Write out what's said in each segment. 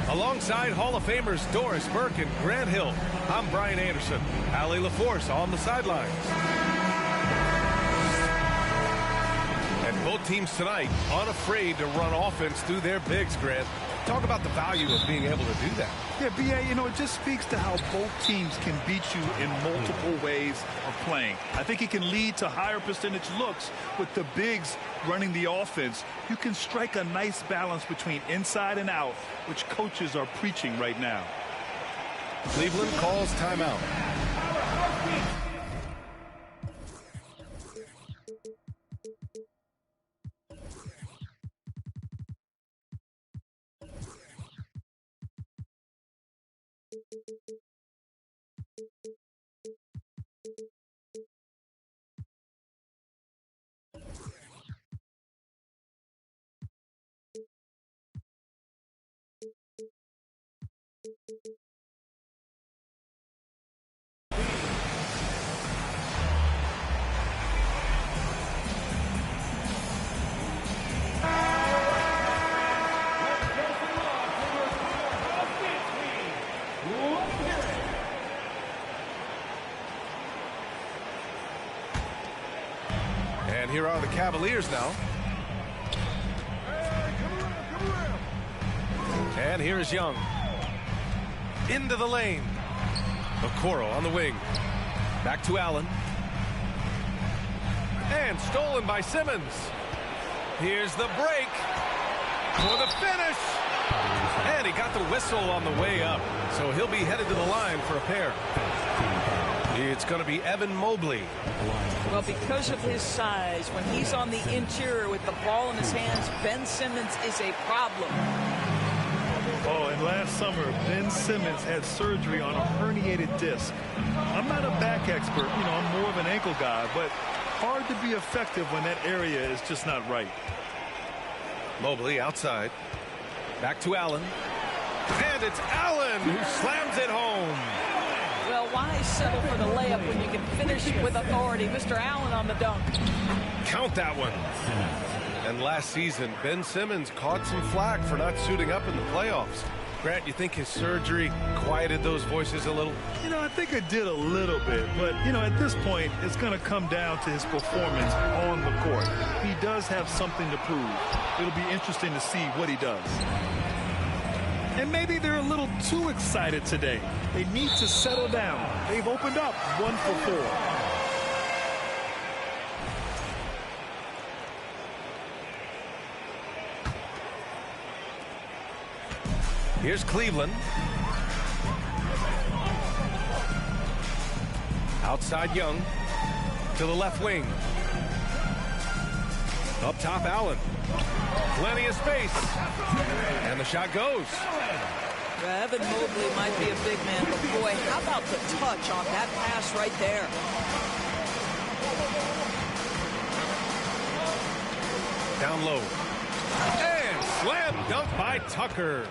Alongside Hall of Famers Doris Burke and Grant Hill, I'm Brian Anderson. Allie LaForce on the sidelines. And both teams tonight unafraid to run offense through their bigs, Grant. Talk about the value of being able to do that. Yeah, B.A., you know, it just speaks to how both teams can beat you in multiple ways of playing. I think it can lead to higher percentage looks with the bigs running the offense. You can strike a nice balance between inside and out, which coaches are preaching right now. Cleveland calls timeout. And here are the Cavaliers now. And here is Young. Into the lane. Okoro on the wing. Back to Allen. And stolen by Simmons. Here's the break for the finish. And he got the whistle on the way up. So he'll be headed to the line for a pair. It's going to be Evan Mobley. Well, because of his size, when he's on the interior with the ball in his hands, Ben Simmons is a problem. Oh, and last summer, Ben Simmons had surgery on a herniated disc. I'm not a back expert, you know, I'm more of an ankle guy, but hard to be effective when that area is just not right. Mobley outside. Back to Allen. And it's Allen who slams it home. Well, why settle for the layup when you can finish with authority? Mr. Allen on the dunk. Count that one. And last season, Ben Simmons caught some flack for not suiting up in the playoffs. Grant, you think his surgery quieted those voices a little? You know, I think it did a little bit. But, you know, at this point, it's going to come down to his performance on the court. He does have something to prove. It'll be interesting to see what he does. And maybe they're a little too excited today. They need to settle down. They've opened up 1 for 4. Here's Cleveland. Outside Young. To the left wing. Up top Allen. Plenty of space. And the shot goes. Evan Mobley might be a big man, but boy, how about the touch on that pass right there? Down low. And slam dunk by Tucker.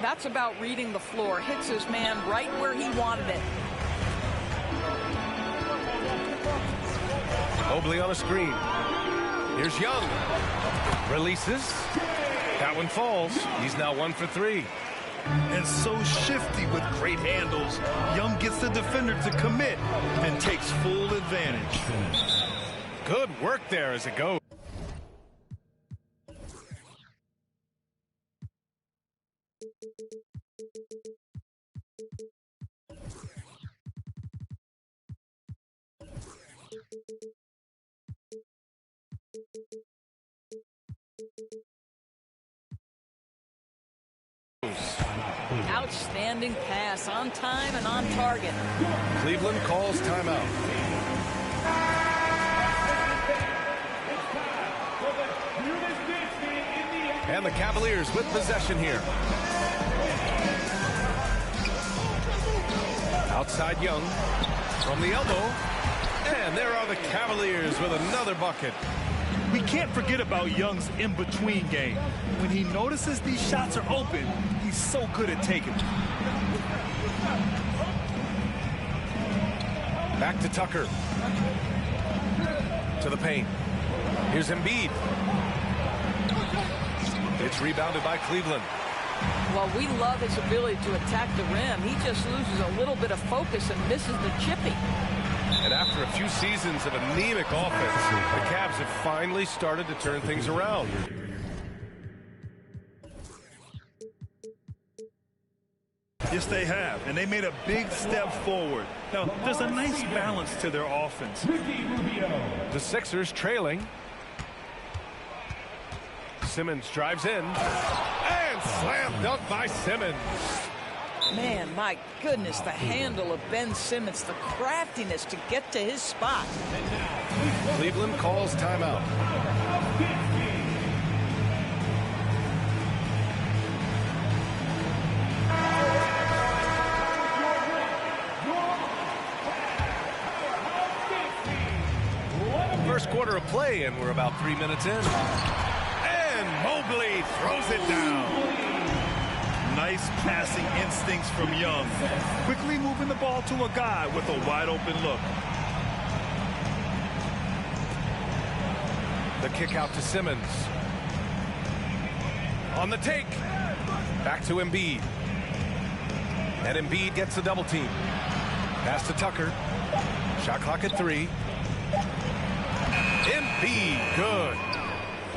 That's about reading the floor. Hits his man right where he wanted it. Mobley on a screen. Here's Young. Releases. That one falls. He's now 1 for 3. And so shifty with great handles. Young gets the defender to commit and takes full advantage. Good work there as it goes. Outstanding pass, on time and on target. Cleveland calls timeout. And the Cavaliers with possession here. Outside Young from the elbow. And there are the Cavaliers with another bucket. We can't forget about Young's in-between game. When he notices these shots are open, he's so good at taking them. Back to Tucker. To the paint. Here's Embiid. It's rebounded by Cleveland. Well, we love his ability to attack the rim. He just loses a little bit of focus and misses the chippy. And after a few seasons of anemic offense, the Cavs have finally started to turn things around. Yes, they have, and they made a big step forward. Now, there's a nice balance to their offense. The Sixers trailing. Simmons drives in. And slam dunk by Simmons. Man, my goodness, the handle of Ben Simmons, the craftiness to get to his spot. Cleveland calls timeout. First quarter of play, and we're about 3 minutes in. And Mobley throws it down. Nice passing instincts from Young. Quickly moving the ball to a guy with a wide open look. The kick out to Simmons. On the take. Back to Embiid. And Embiid gets the double team. Pass to Tucker. Shot clock at 3. Embiid, good.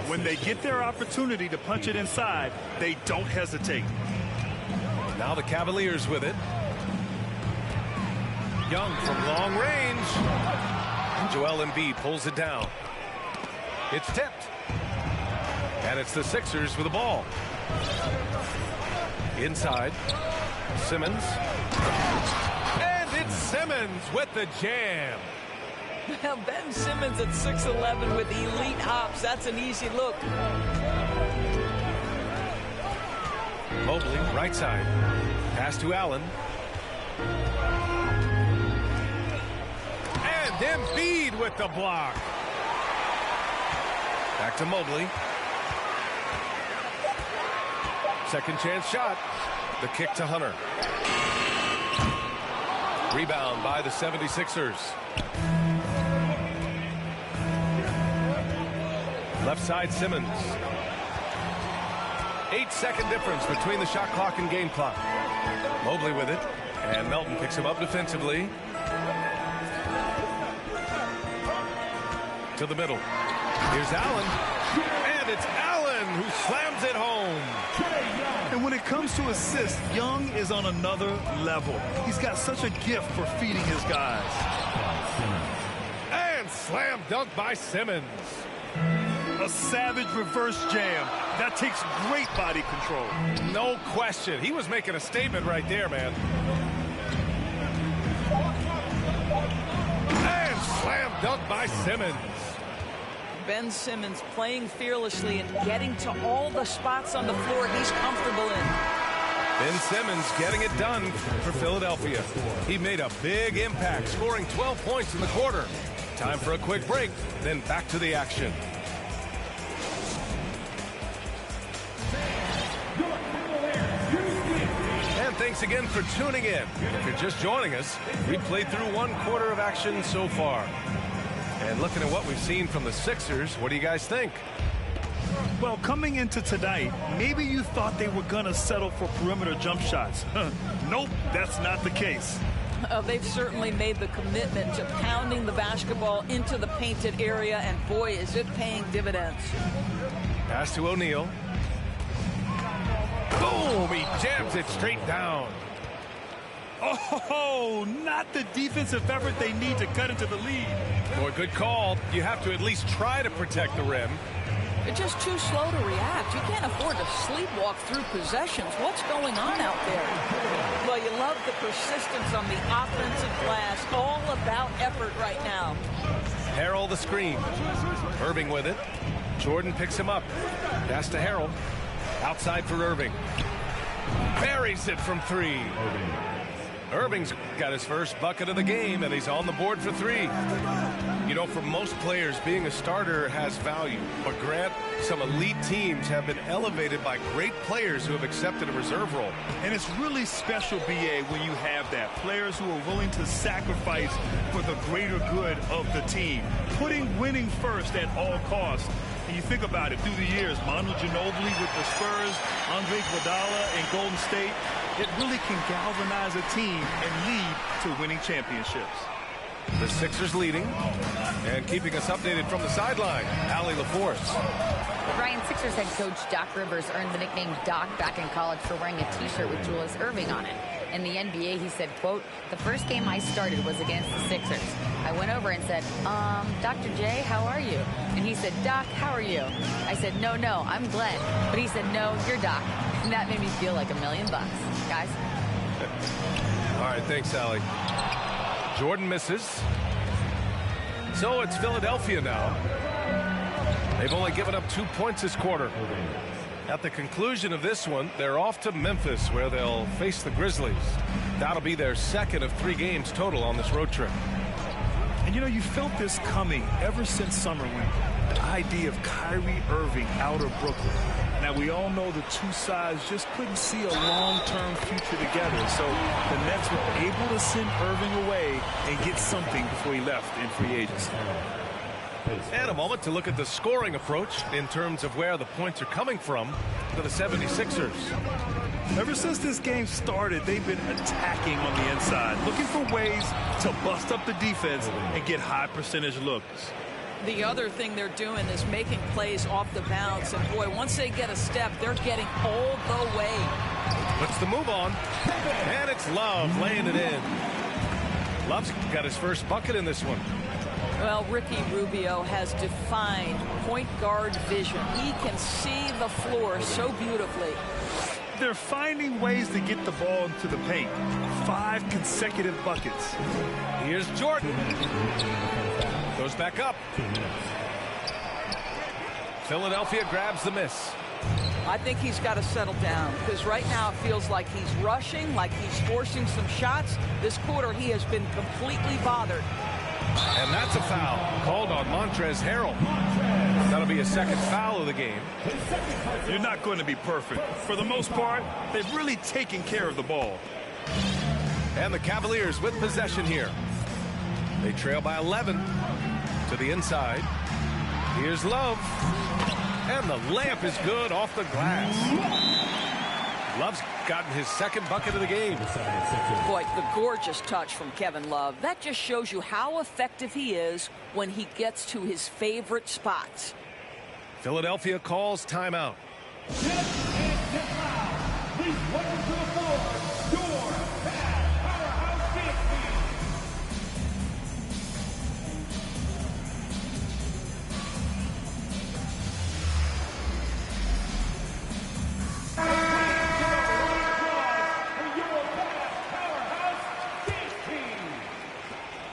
When they get their opportunity to punch it inside, they don't hesitate. Now the Cavaliers with it. Young from long range. Joel Embiid pulls it down. It's tipped. And it's the Sixers with the ball. Inside. Simmons. And it's Simmons with the jam. Well, Ben Simmons at 6'11" with elite hops. That's an easy look. Mobley, right side. Pass to Allen. And Embiid with the block. Back to Mobley. Second chance shot. The kick to Hunter. Rebound by the 76ers. Left side Simmons. 8-second difference between the shot clock and game clock. Mobley with it. And Melton picks him up defensively. To the middle. Here's Allen. And it's Allen who slams it home. And when it comes to assists, Young is on another level. He's got such a gift for feeding his guys. And slam dunk by Simmons. A savage reverse jam. That takes great body control. No question. He was making a statement right there, man. And slam dunk by Simmons. Ben Simmons playing fearlessly and getting to all the spots on the floor he's comfortable in. Ben Simmons getting it done for Philadelphia. He made a big impact, scoring 12 points in the quarter. Time for a quick break, then back to the action. And thanks again for tuning in. If you're just joining us, we played through 1 quarter of action so far. And looking at what we've seen from the Sixers, what do you guys think? Well, coming into tonight, maybe you thought they were going to settle for perimeter jump shots. Nope, that's not the case. They've certainly made the commitment to pounding the basketball into the painted area, and boy, is it paying dividends. Pass to O'Neal. Boom! He jams it straight down. Oh, not the defensive effort they need to cut into the lead. Boy, good call. You have to at least try to protect the rim. They're just too slow to react. You can't afford to sleepwalk through possessions. What's going on out there? Well, you love the persistence on the offensive glass. All about effort right now. Harrell the screen. Irving with it. Jordan picks him up. Pass to Harrell. Outside for Irving. Buries it from three. Irving's got his first bucket of the game, and he's on the board for three. You know, for most players, being a starter has value. But Grant, some elite teams have been elevated by great players who have accepted a reserve role. And it's really special, BA, when you have that. Players who are willing to sacrifice for the greater good of the team. Putting winning first at all costs. And you think about it, through the years, Manu Ginobili with the Spurs, Andre Iguodala in Golden State, it really can galvanize a team and lead to winning championships. The Sixers leading and keeping us updated from the sideline, Allie LaForce. Ryan, Sixers head coach Doc Rivers earned the nickname Doc back in college for wearing a T-shirt with Julius Irving on it. In the NBA, he said, quote, "The first game I started was against the Sixers. I went over and said, Dr. J, how are you?" And he said, "Doc, how are you?" I said, no, I'm Glenn." But he said, "No, you're Doc." And that made me feel like $1 million, guys. All right, thanks, Allie. Jordan misses. So it's Philadelphia now. They've only given up 2 points this quarter. At the conclusion of this one, they're off to Memphis, where they'll face the Grizzlies. That'll be their second of 3 games total on this road trip. And you know, you felt this coming ever since summer when the idea of Kyrie Irving out of Brooklyn. Now, we all know the two sides just couldn't see a long-term future together. So the Nets were able to send Irving away and get something before he left in free agency. And a moment to look at the scoring approach in terms of where the points are coming from for the 76ers. Ever since this game started, they've been attacking on the inside, looking for ways to bust up the defense and get high percentage looks. The other thing they're doing is making plays off the bounce. And, boy, once they get a step, they're getting all the way. Puts the move on. And it's Love laying it in. Love's got his first bucket in this one. Well, Ricky Rubio has defined point guard vision. He can see the floor so beautifully. They're finding ways to get the ball into the paint. 5 consecutive buckets. Here's Jordan. Goes back up. Philadelphia grabs the miss. I think he's got to settle down, because right now it feels like he's rushing, like he's forcing some shots. This quarter he has been completely bothered. And that's a foul called on Montrezl Harrell. That'll be a second foul of the game. You're not going to be perfect. For the most part, they've really taken care of the ball. And the Cavaliers with possession here. They trail by 11 to the inside. Here's Love. And the layup is good off the glass. Love's gotten his second bucket of the game. Boy, the gorgeous touch from Kevin Love. That just shows you how effective he is when he gets to his favorite spots. Philadelphia calls timeout. Please welcome to the floor, your powerhouse dance team.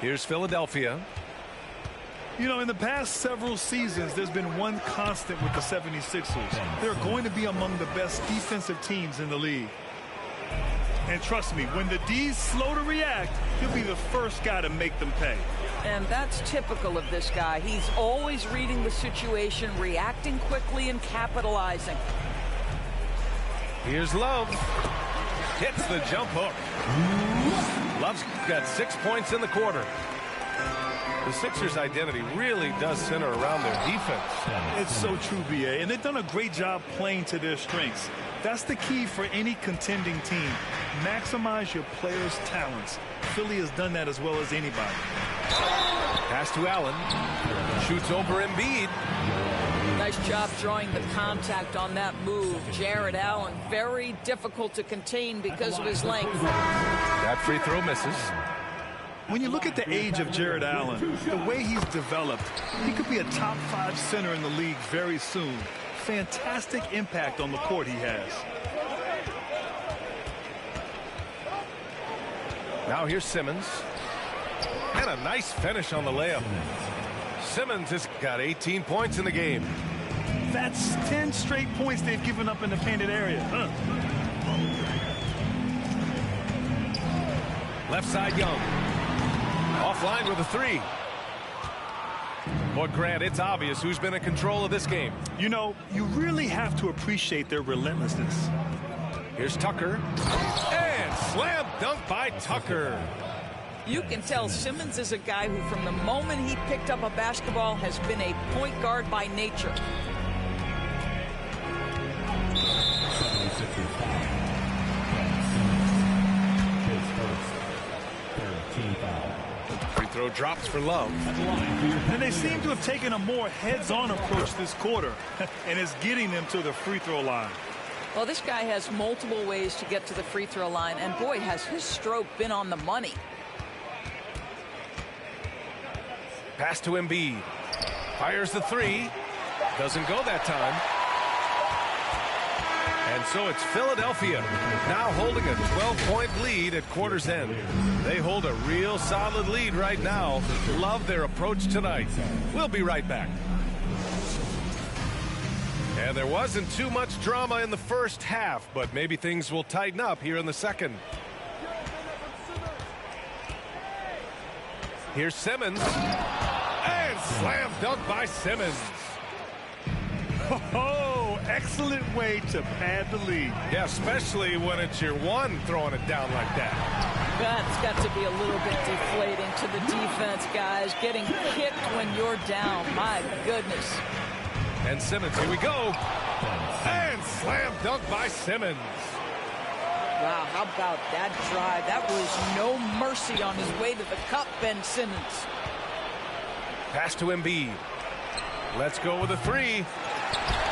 Here's Philadelphia. You know, in the past several seasons, there's been one constant with the 76ers. They're going to be among the best defensive teams in the league. And trust me, when the D's slow to react, he'll be the first guy to make them pay. And that's typical of this guy. He's always reading the situation, reacting quickly, and capitalizing. Here's Love. Hits the jump hook. Love's got 6 points in the quarter. The Sixers' identity really does center around their defense. It's so true, BA, and they've done a great job playing to their strengths. That's the key for any contending team. Maximize your players' talents. Philly has done that as well as anybody. Pass to Allen. Shoots over Embiid. Nice Nice job drawing the contact on that move. Jared Allen, very difficult to contain because of his length. That free throw misses. When you look at the age of Jared Allen, the way he's developed, he could be a top 5 center in the league very soon. Fantastic impact on the court he has. Now here's Simmons. And a nice finish on the layup. Simmons has got 18 points in the game. That's 10 straight points they've given up in the painted area. Left side Young. Offline with a 3. But Grant, it's obvious who's been in control of this game. You know, you really have to appreciate their relentlessness. Here's Tucker. And slam dunk by Tucker. You can tell Simmons is a guy who, from the moment he picked up a basketball, has been a point guard by nature. Free throw drops for Love. And they seem to have taken a more heads-on approach this quarter, and it's getting them to the free throw line. Well, this guy has multiple ways to get to the free throw line, and boy, has his stroke been on the money. Pass to Embiid. Fires the 3. Doesn't go that time. And so it's Philadelphia now holding a 12-point lead at quarter's end. They hold a real solid lead right now. Love their approach tonight. We'll be right back. And there wasn't too much drama in the first half, but maybe things will tighten up here in the second. Here's Simmons. And slam dunk by Simmons. Oh, excellent way to pad the lead. Yeah, especially when it's your one throwing it down like that. That's got to be a little bit deflating to the defense, guys. Getting kicked when you're down. My goodness. And Simmons, here we go. And slam dunk by Simmons. Wow, how about that drive? That was no mercy on his way to the cup, Ben Simmons. Pass to Embiid. Let's go with a 3.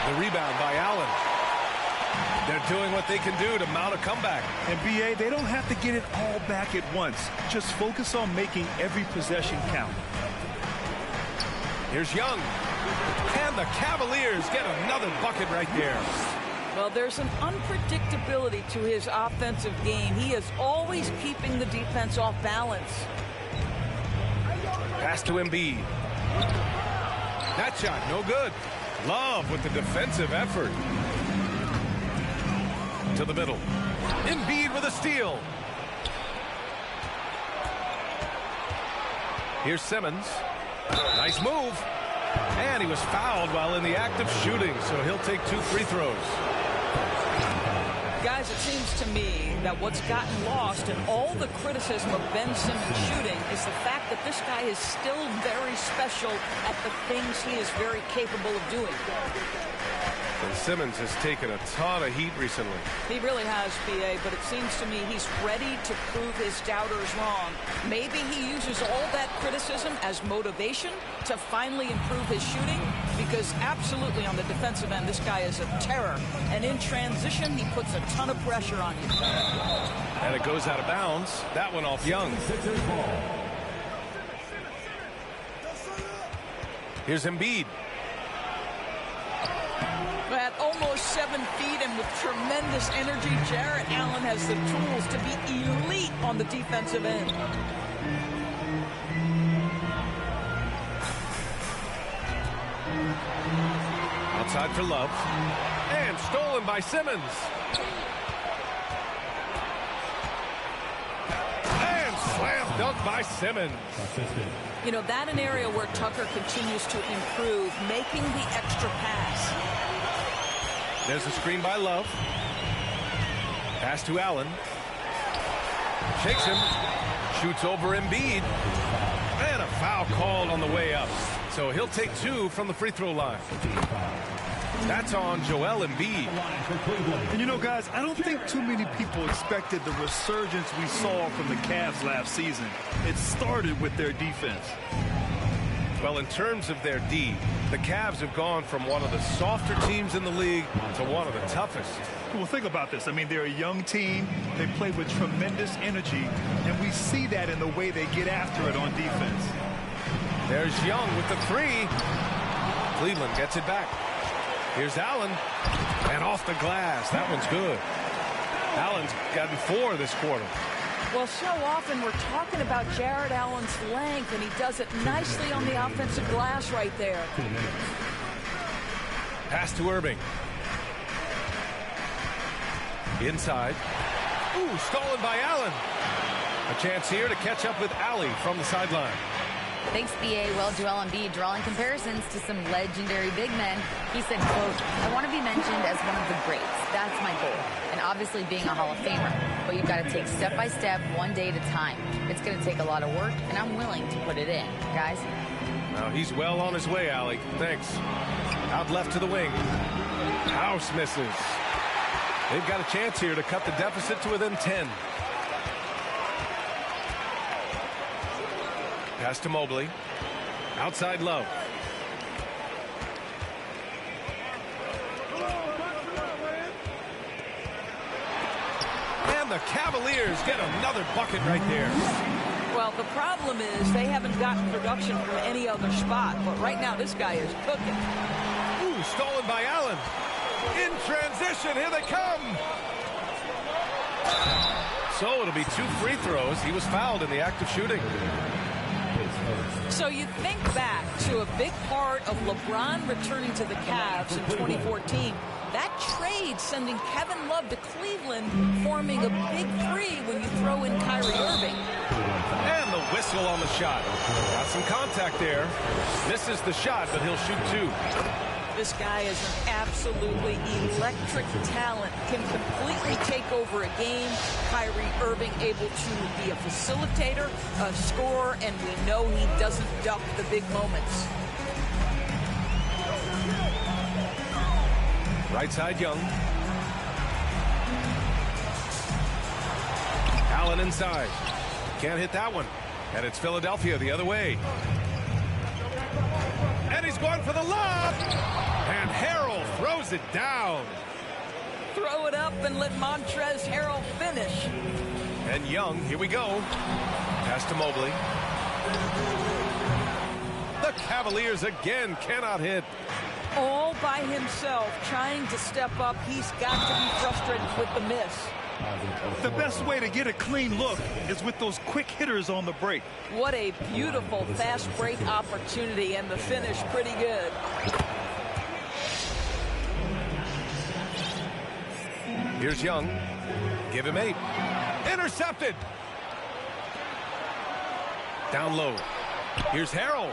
The rebound by Allen. They're doing what they can do to mount a comeback. And BA, they don't have to get it all back at once. Just focus on making every possession count. Here's Young. And the Cavaliers get another bucket right there. Well, there's an unpredictability to his offensive game. He is always keeping the defense off balance. Pass to Embiid. That shot, no good. Love with the defensive effort. To the middle. Embiid with a steal. Here's Simmons. Nice move. And he was fouled while in the act of shooting, so he'll take 2 free throws. Guys, it seems to me that what's gotten lost in all the criticism of Ben Simmons shooting is the fact that this guy is still very special at the things he is very capable of doing. And Simmons has taken a ton of heat recently. He really has, B.A., but it seems to me he's ready to prove his doubters wrong. Maybe he uses all that criticism as motivation to finally improve his shooting, because absolutely on the defensive end, this guy is a terror. And in transition, he puts a ton of pressure on you. And it goes out of bounds. That one off Young. Here's Embiid. At almost 7 feet and with tremendous energy, Jared Allen has the tools to be elite on the defensive end. Outside for Love. And stolen by Simmons. And slam dunk by Simmons. You know, that an area where Tucker continues to improve, making the extra pass. There's a screen by Love. Pass to Allen. Shakes him. Shoots over Embiid. And a foul called on the way up. So he'll take 2 from the free throw line. That's on Joel Embiid. And you know, guys, I don't think too many people expected the resurgence we saw from the Cavs last season. It started with their defense. Well, in terms of their D, the Cavs have gone from one of the softer teams in the league to one of the toughest. Well, think about this. I mean, they're a young team. They play with tremendous energy, and we see that in the way they get after it on defense. There's Young with the three. Cleveland gets it back. Here's Allen, and off the glass. That one's good. Allen's gotten 4 this quarter. Well, so often we're talking about Jared Allen's length, and he does it nicely on the offensive glass right there. Pass to Irving. Inside. Ooh, stolen by Allen. A chance here to catch up with Alley from the sideline. Thanks, B.A. Well, Joel Embiid drawing comparisons to some legendary big men. He said, quote, I want to be mentioned as one of the greats. That's my goal. And obviously being a Hall of Famer. But you've got to take step by step, one day at a time. It's going to take a lot of work, and I'm willing to put it in. Guys? Now he's well on his way, Alley. Thanks. Out left to the wing. House misses. They've got a chance here to cut the deficit to within 10. Pass to Mobley. Outside Love. And the Cavaliers get another bucket right there. Well, the problem is they haven't gotten production from any other spot, but right now this guy is cooking. Ooh, stolen by Allen. In transition, here they come. So it'll be 2 free throws. He was fouled in the act of shooting. So you think back to a big part of LeBron returning to the Cavs in 2014. That trade sending Kevin Love to Cleveland, forming a big 3 when you throw in Kyrie Irving. And the whistle on the shot. Got some contact there. Misses the shot, but he'll shoot 2. This guy is an absolutely electric talent. Can completely take over a game. Kyrie Irving able to be a facilitator, a scorer, and we know he doesn't duck the big moments. Right side Young. Allen inside. Can't hit that one. And it's Philadelphia the other way. And he's going for the lob. And Harrell throws it down. Throw it up and let Montrezl Harrell finish. And Young, here we go. Pass to Mobley. The Cavaliers again cannot hit. All by himself, trying to step up. He's got to be frustrated with the miss. The best way to get a clean look is with those quick hitters on the break. What a beautiful fast break opportunity, and the finish pretty good. Here's Young. Give him 8. Intercepted. Down low. Here's Harrell.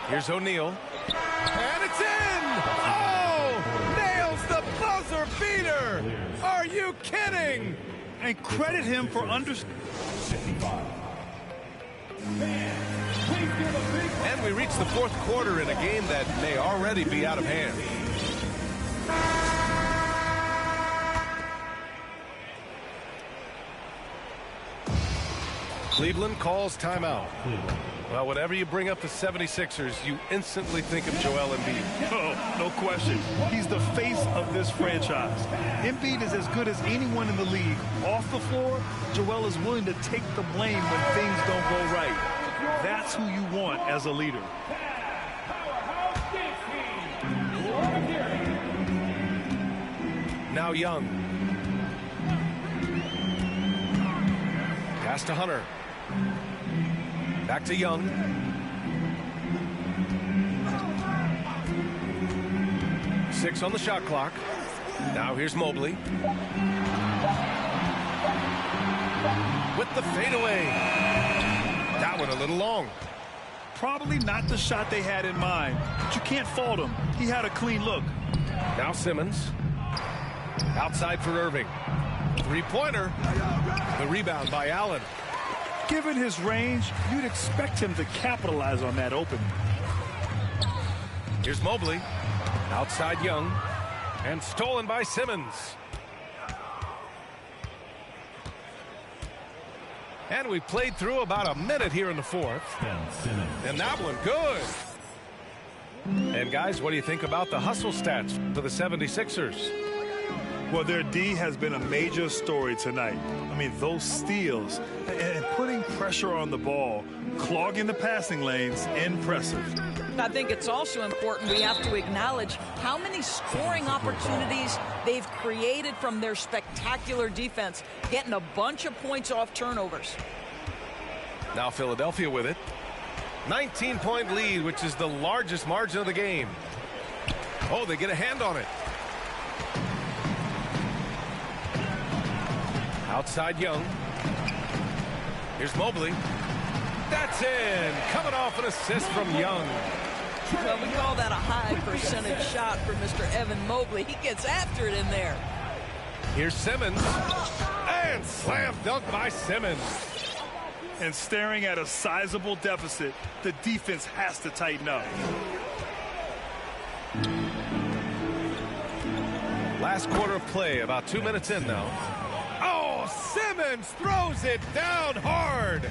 Here's O'Neal. And it's in! Oh! Nails the buzzer beater! Are you kidding? And credit him for And we reach the 4th quarter in a game that may already be out of hand. Cleveland calls timeout. Well, whenever you bring up the 76ers, you instantly think of Joel Embiid. Oh, no question. He's the face of this franchise. Embiid is as good as anyone in the league. Off the floor, Joel is willing to take the blame when things don't go right. That's who you want as a leader. Now Young. Pass to Hunter. Back to Young. Six on the shot clock. Now here's Mobley. With the fadeaway. That one a little long. Probably not the shot they had in mind, but you can't fault him. He had a clean look. Now Simmons. Outside for Irving. Three-pointer. The rebound by Allen. Given his range, you'd expect him to capitalize on that opening. Here's Mobley. Outside Young. And stolen by Simmons. And we played through about a minute here in the fourth. And that one good. And guys, what do you think about the hustle stats for the 76ers? Well, their D has been a major story tonight. I mean, those steals and putting pressure on the ball, clogging the passing lanes, impressive. I think it's also important we have to acknowledge how many scoring opportunities they've created from their spectacular defense, getting a bunch of points off turnovers. Now Philadelphia with it. 19-point lead, which is the largest margin of the game. Oh, they get a hand on it. Outside Young. Here's Mobley. That's in. Coming off an assist from Young. Well, we call that a high percentage shot for Mr. Evan Mobley. He gets after it in there. Here's Simmons. And slam dunk by Simmons. And staring at a sizable deficit, the defense has to tighten up. Last quarter of play, about 2 minutes in now. Oh, Simmons throws it down hard.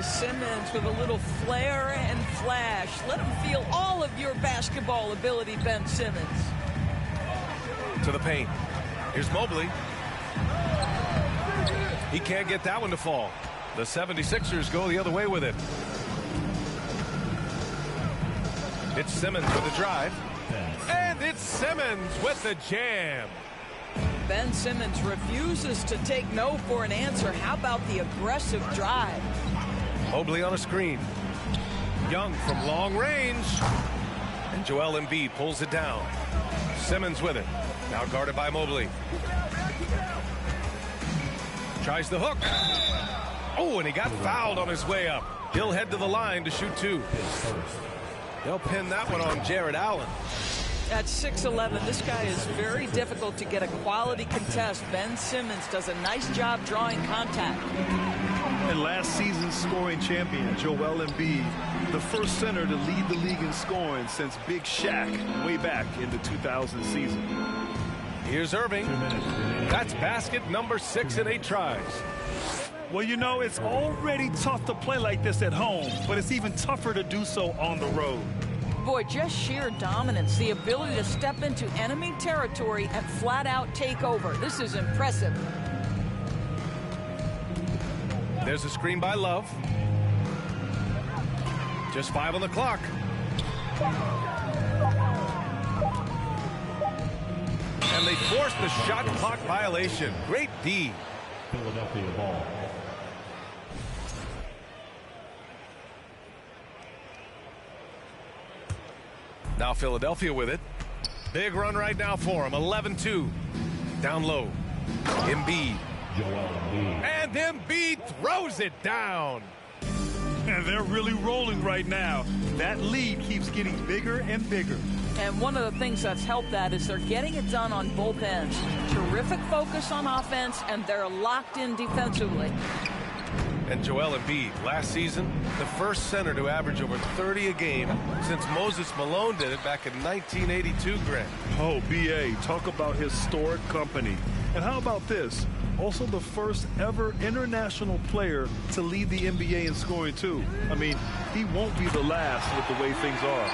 Simmons with a little flair and flash. Let him feel all of your basketball ability, Ben Simmons. To the paint. Here's Mobley. He can't get that one to fall. The 76ers go the other way with it. It's Simmons with the drive. And it's Simmons with the jam. Ben Simmons refuses to take no for an answer. How about the aggressive drive? Mobley on a screen. Young from long range. And Joel Embiid pulls it down. Simmons with it. Now guarded by Mobley. Tries the hook. Oh, and he got fouled on his way up. He'll head to the line to shoot two. They'll pin that one on Jared Allen. At 6'11", this guy is very difficult to get a quality contest. Ben Simmons does a nice job drawing contact. And last season's scoring champion, Joel Embiid, the first center to lead the league in scoring since Big Shaq way back in the 2000 season. Here's Irving. That's basket number 6 in 8 tries. Well, you know, it's already tough to play like this at home, but it's even tougher to do so on the road. Boy, just sheer dominance, the ability to step into enemy territory and flat out take over. This is impressive. There's a screen by Love. Just 5 on the clock. And they force the shot clock violation. Great D. Philadelphia ball. Now Philadelphia with it. Big run right now for him. 11-2. Down low. Embiid. And Embiid throws it down. And they're really rolling right now. That lead keeps getting bigger and bigger. And one of the things that's helped that is they're getting it done on both ends. Terrific focus on offense, and they're locked in defensively. And Joel Embiid, last season, the first center to average over 30 a game since Moses Malone did it back in 1982, Greg. Oh, B.A., talk about historic company. And how about this? Also the first ever international player to lead the NBA in scoring, too. I mean, he won't be the last with the way things are.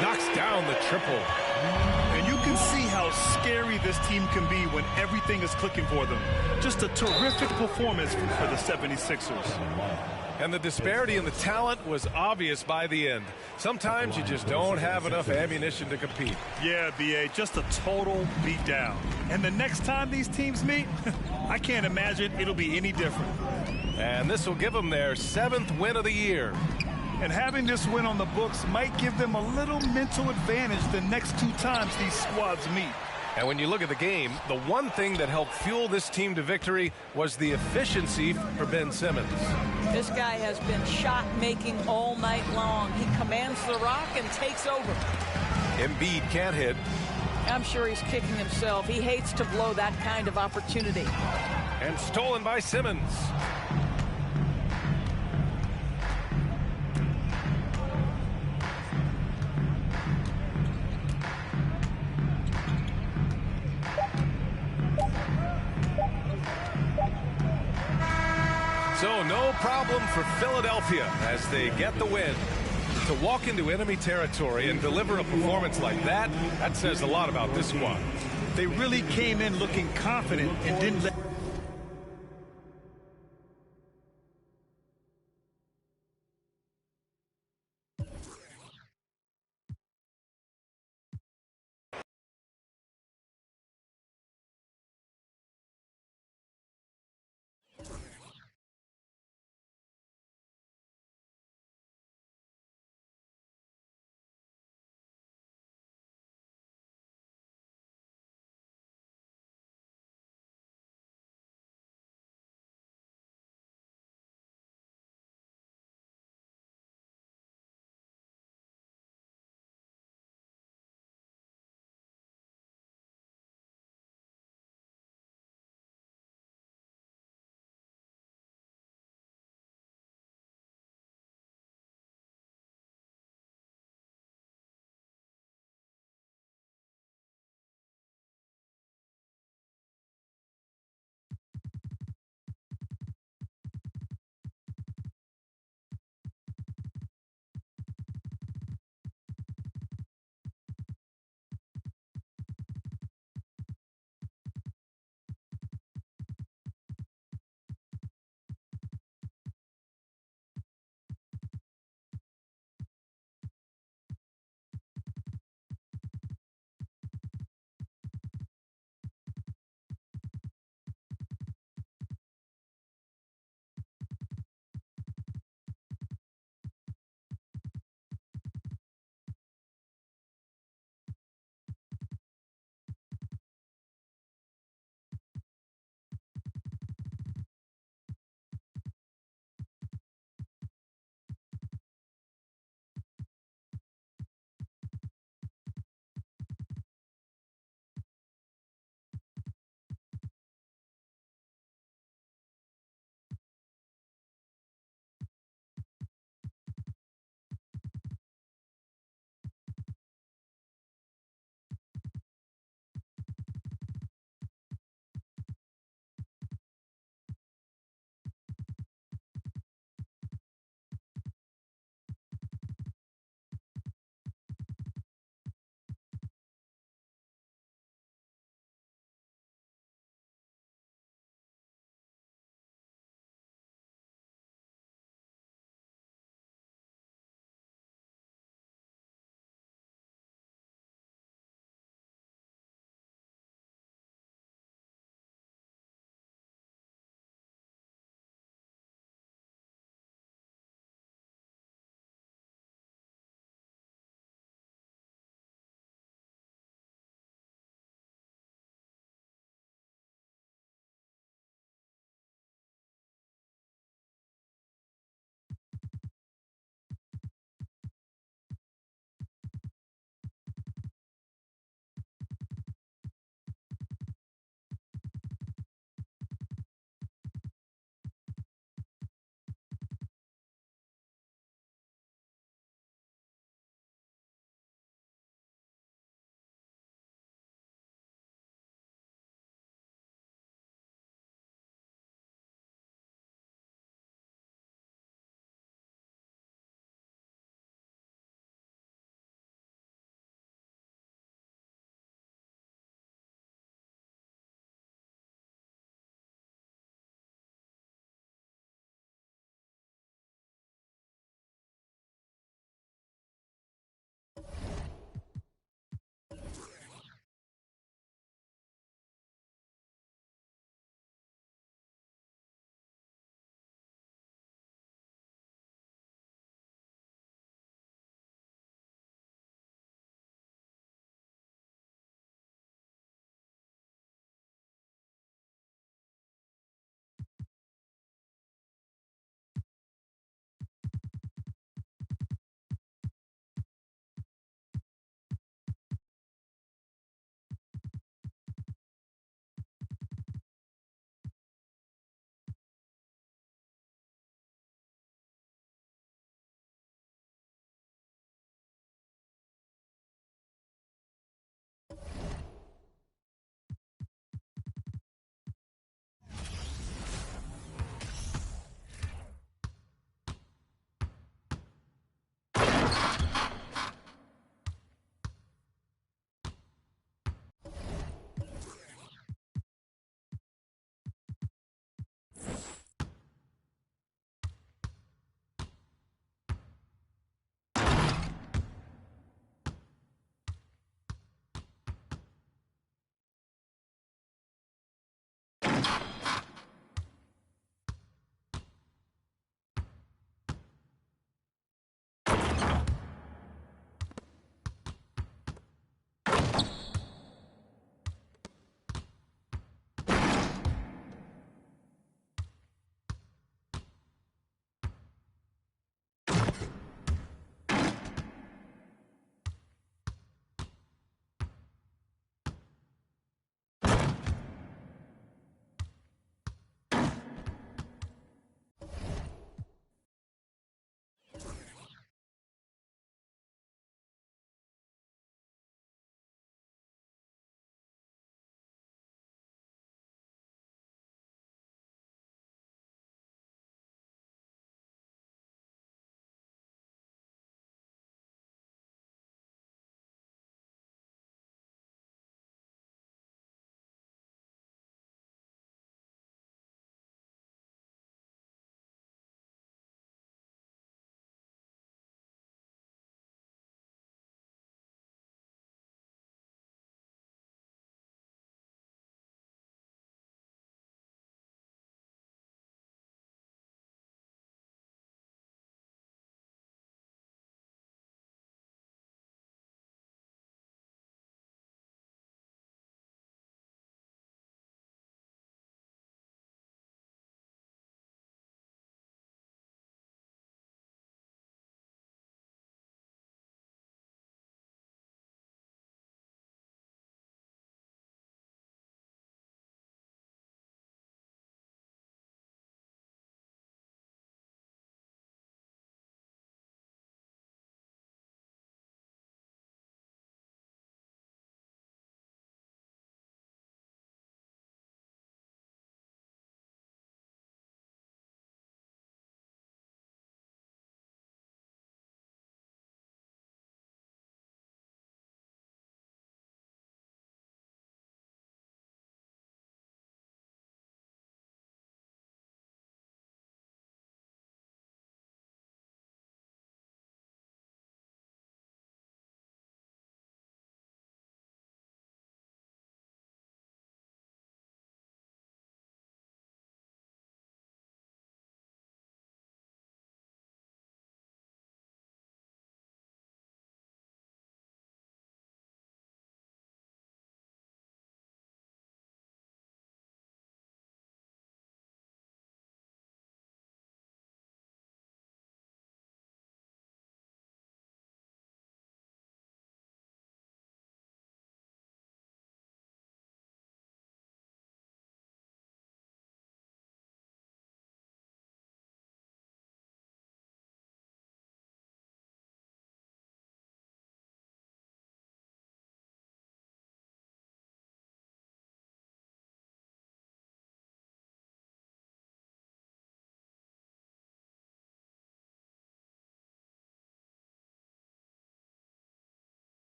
Knocks down the triple. And you can see how scary this team can be when everything is clicking for them. Just a terrific performance for the 76ers. And the disparity in the talent was obvious by the end. Sometimes you just don't have enough ammunition to compete. Yeah, B.A., just a total beatdown. And the next time these teams meet, I can't imagine it'll be any different. And this will give them their 7th win of the year. And having this win on the books might give them a little mental advantage the next 2 times these squads meet. And when you look at the game, the one thing that helped fuel this team to victory was the efficiency for Ben Simmons. This guy has been shot-making all night long. He commands the rock and takes over. Embiid can't hit. I'm sure he's kicking himself. He hates to blow that kind of opportunity. And stolen by Simmons. So no problem for Philadelphia as they get the win. To walk into enemy territory and deliver a performance like that, that says a lot about this squad. They really came in looking confident and didn't let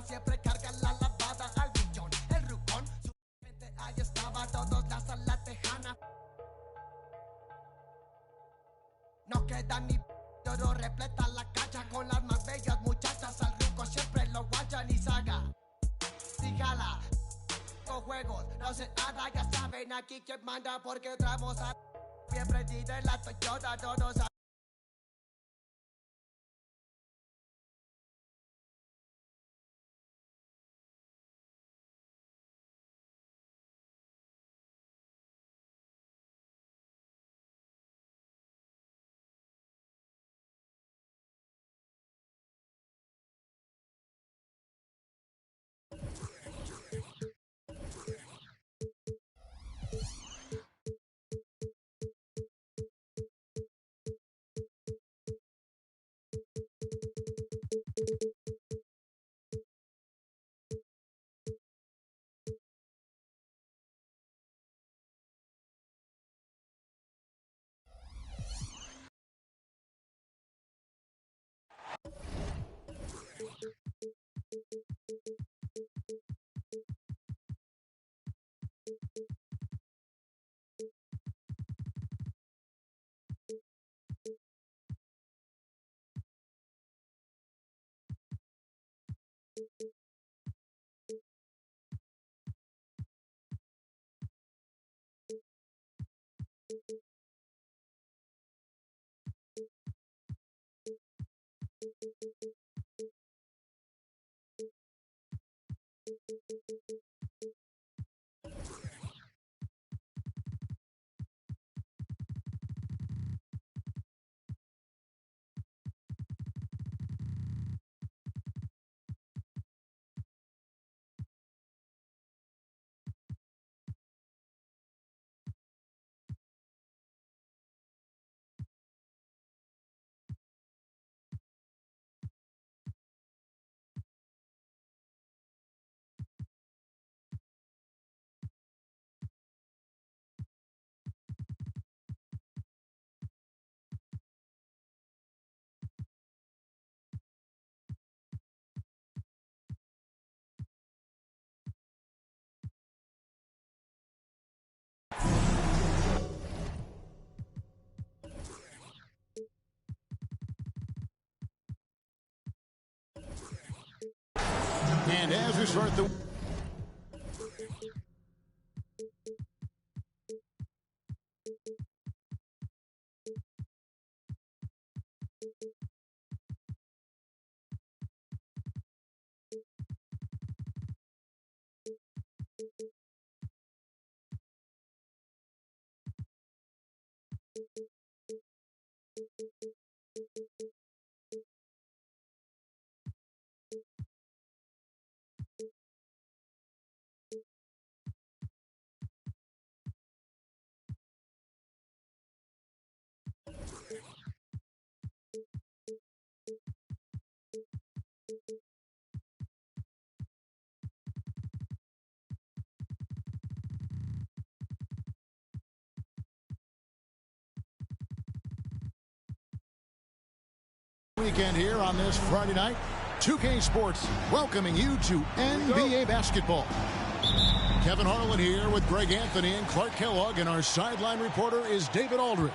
papá siempre carga la lavada al billón. El rucón, su gente ahí estaba, todos la tejana. No queda ni oro, repleta la cancha con las más bellas muchachas. Al ruco siempre lo guachan y saga. Dígala, con juegos, no se nada, ya saben aquí quién manda porque traemos a bien prendida en la Toyota, todos a And as we start the weekend here on this Friday night, 2K Sports welcoming you to NBA basketball. Kevin Harlan here with Greg Anthony and Clark Kellogg, and our sideline reporter is David Aldridge.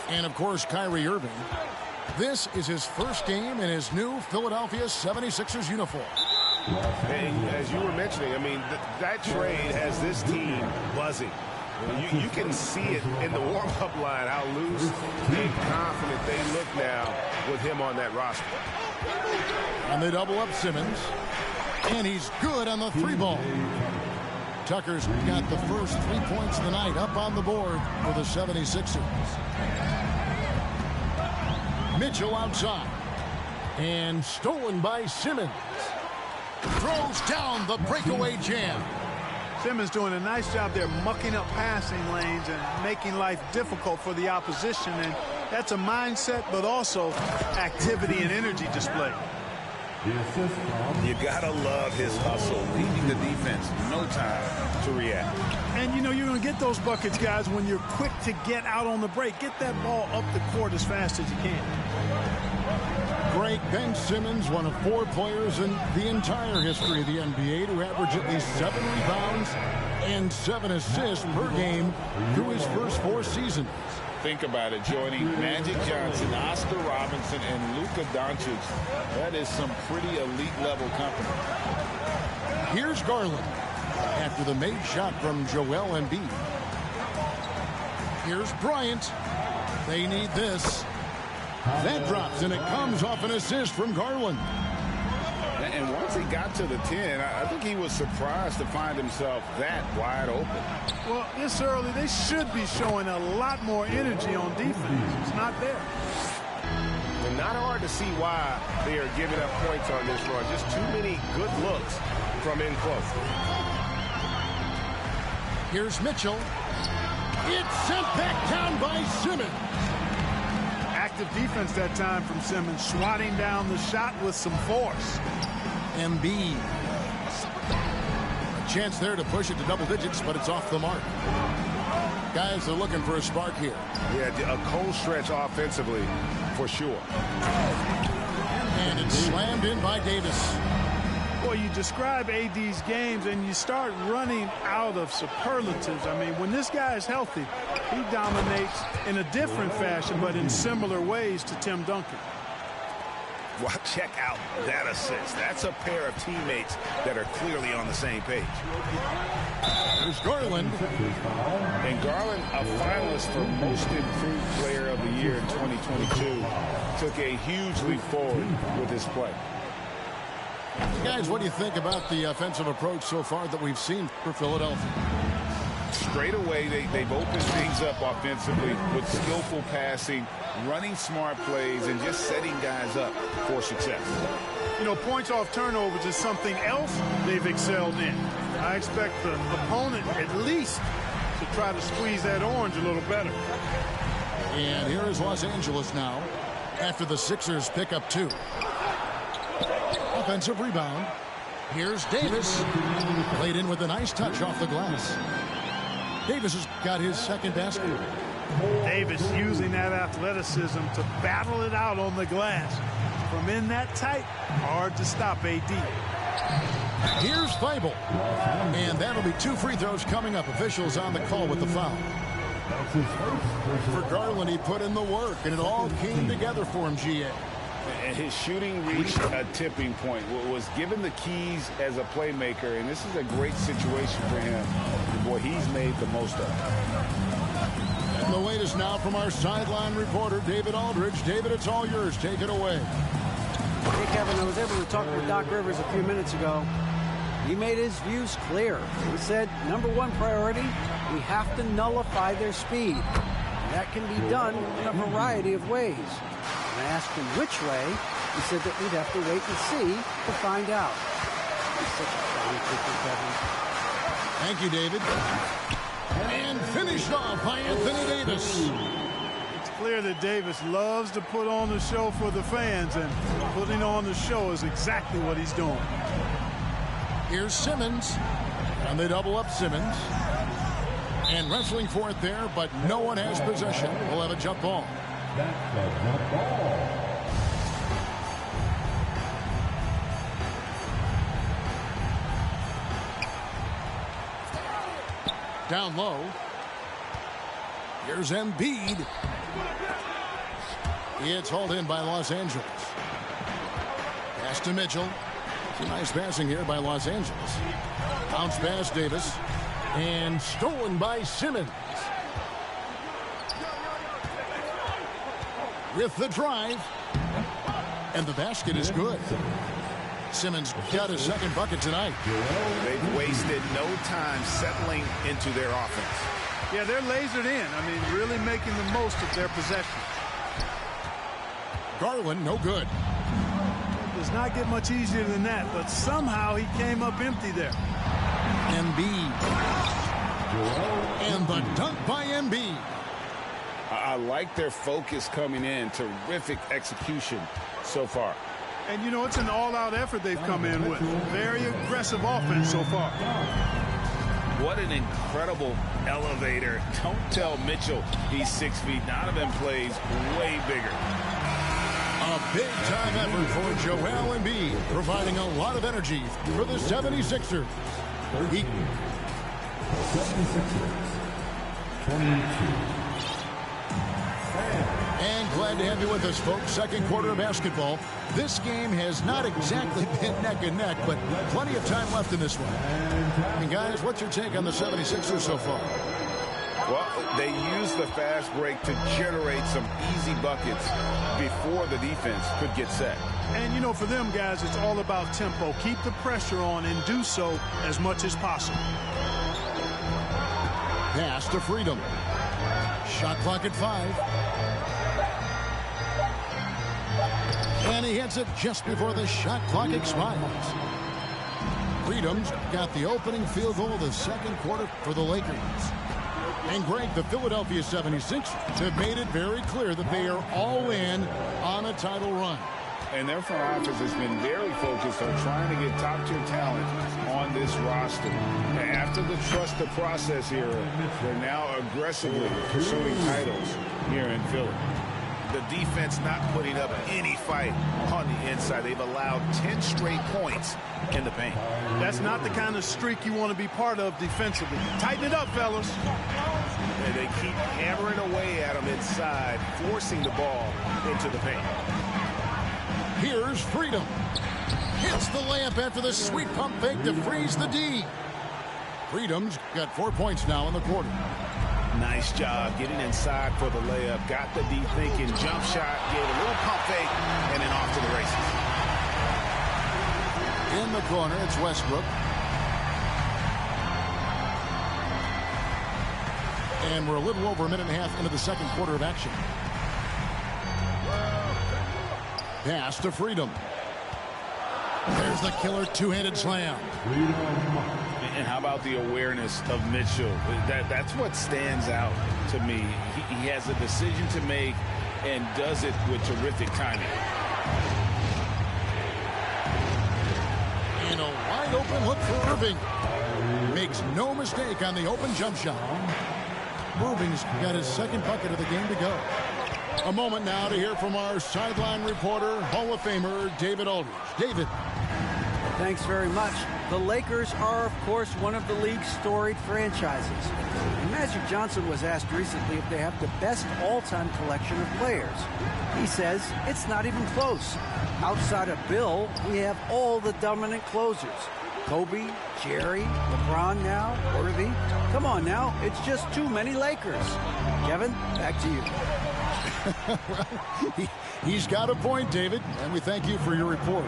And of course, Kyrie Irving. This is his first game in his new Philadelphia 76ers uniform. And as you were mentioning, I mean, that trade has this team buzzing. You can see it in the warm-up line, how loose and confident they look now with him on that roster. And they double up Simmons. And he's good on the three ball. Tucker's got the first 3 points of the night up on the board for the 76ers. Mitchell outside. And stolen by Simmons. Throws down the breakaway jam. Simmons doing a nice job there mucking up passing lanes and making life difficult for the opposition. And that's a mindset, but also activity and energy display. You gotta love his hustle, leaving the defense no time to react. And, you know, you're going to get those buckets, guys, when you're quick to get out on the break. Get that ball up the court as fast as you can. great Ben Simmons, one of 4 players in the entire history of the NBA to average at least 7 rebounds and 7 assists per game through his first 4 seasons. Think about it, joining Magic Johnson, Oscar Robinson, and Luka Doncic. That is some pretty elite level company. Here's Garland after the made shot from Joel Embiid. Here's Bryant. They need this. That drops, and it comes off an assist from Garland. And once he got to the 10, I think he was surprised to find himself that wide open. Well, this early, they should be showing a lot more energy on defense. It's not there. And not hard to see why they are giving up points on this run. Just too many good looks from in close. Here's Mitchell. It's sent back down by Simmons. Active defense that time from Simmons, swatting down the shot with some force. Embiid. A chance there to push it to double digits, but it's off the mark. Guys are looking for a spark here. Yeah, a cold stretch offensively for sure. And it's slammed in by Davis. Well, you describe AD's games and you start running out of superlatives. I mean, when this guy is healthy, he dominates in a different fashion, but in similar ways to Tim Duncan. Well, check out that assist. That's a pair of teammates that are clearly on the same page. There's Garland. And Garland, a finalist for Most Improved Player of the Year in 2022, took a huge leap forward with his play. Guys, what do you think about the offensive approach so far that we've seen for Philadelphia? Straight away, they've opened things up offensively with skillful passing, running smart plays, and just setting guys up for success. You know, points off turnovers is something else they've excelled in. I expect the opponent at least to try to squeeze that orange a little better. And here is Los Angeles now after the Sixers pick up 2. Offensive rebound. Here's Davis. Played in with a nice touch off the glass. Davis has got his second basket. Davis using that athleticism to battle it out on the glass. From in that tight, hard to stop AD. Here's Thibault. And that'll be 2 free throws coming up. Officials on the call with the foul. For Garland, he put in the work, and it all came together for him, GA. And his shooting reached a tipping point, was given the keys as a playmaker, and this is a great situation for him. And boy, he's made the most of it. And the latest now from our sideline reporter, David Aldridge. David, it's all yours. Take it away. Hey, Kevin, I was able to talk with Doc Rivers a few minutes ago. He made his views clear. He said, #1 priority, we have to nullify their speed. And that can be done in a variety of ways. When I asked him which way, he said that we'd have to wait and see to find out. He's such a fine thinker, Kevin. Thank you, David. And finished off by Anthony Davis. It's clear that Davis loves to put on the show for the fans, and putting on the show is exactly what he's doing. Here's Simmons. And they double up Simmons. And wrestling for it there, but no one has possession. We'll have a jump ball. Down low. Here's Embiid. It's hauled in by Los Angeles. Pass to Mitchell. Some nice passing here by Los Angeles. Bounce pass Davis. And stolen by Simmons. With the drive. And the basket is good. Simmons got his second bucket tonight. They've wasted no time settling into their offense. Yeah, they're lasered in. I mean, really making the most of their possession. Garland, no good. It does not get much easier than that, but somehow he came up empty there. Embiid. And the dunk by Embiid. I like their focus coming in. Terrific execution so far. And, you know, it's an all-out effort they've come in with. Very aggressive offense so far. What an incredible elevator. Don't tell Mitchell he's 6 feet. Donovan plays way bigger. A A big-time effort for Joel Embiid, providing a lot of energy for the 76ers. And glad to have you with us, folks. Second quarter of basketball. This game has not exactly been neck and neck, but plenty of time left in this one. And guys, what's your take on the 76ers so far? Well, they used the fast break to generate some easy buckets before the defense could get set. And, you know, for them, guys, it's all about tempo. Keep the pressure on and do so as much as possible. Pass to Freedom. Shot clock at 5. And he hits it just before the shot clock expires. Freedom's got the opening field goal of the second quarter for the Lakers. And Greg, the Philadelphia 76ers have made it very clear that they are all in on a title run. And their front office has been very focused on trying to get top-tier talent on this roster. After the trust the process era, they're now aggressively pursuing titles here in Philly. The defense not putting up any fight on the inside. They've allowed 10 straight points in the paint. That's not the kind of streak you want to be part of defensively. Tighten it up, fellas. And they keep hammering away at them inside, forcing the ball into the paint. Here's Freedom. Hits the layup after the sweet pump fake to freeze the D. Freedom's got 4 points now in the quarter. Nice job getting inside for the layup. Got the deep thinking jump shot, gave a little pump fake, and then off to the races. In the corner, it's Westbrook. And we're a little over a minute and a half into the second quarter of action. Pass to Freedom. There's the killer two-handed slam. And how about the awareness of Mitchell? That's what stands out to me. He has a decision to make and does it with terrific timing. And a wide open look for Irving. Makes no mistake on the open jump shot. Irving's got his second bucket of the game to go. A moment now to hear from our sideline reporter, Hall of Famer David Aldridge. David. Thanks very much. The Lakers are, of course, one of the league's storied franchises. And Magic Johnson was asked recently if they have the best all-time collection of players. He says it's not even close. Outside of Bill, we have all the dominant closers. Kobe, Jerry, LeBron now, Worthy. Come on now, it's just too many Lakers. Kevin, back to you. Well, he's got a point, David, and we thank you for your report.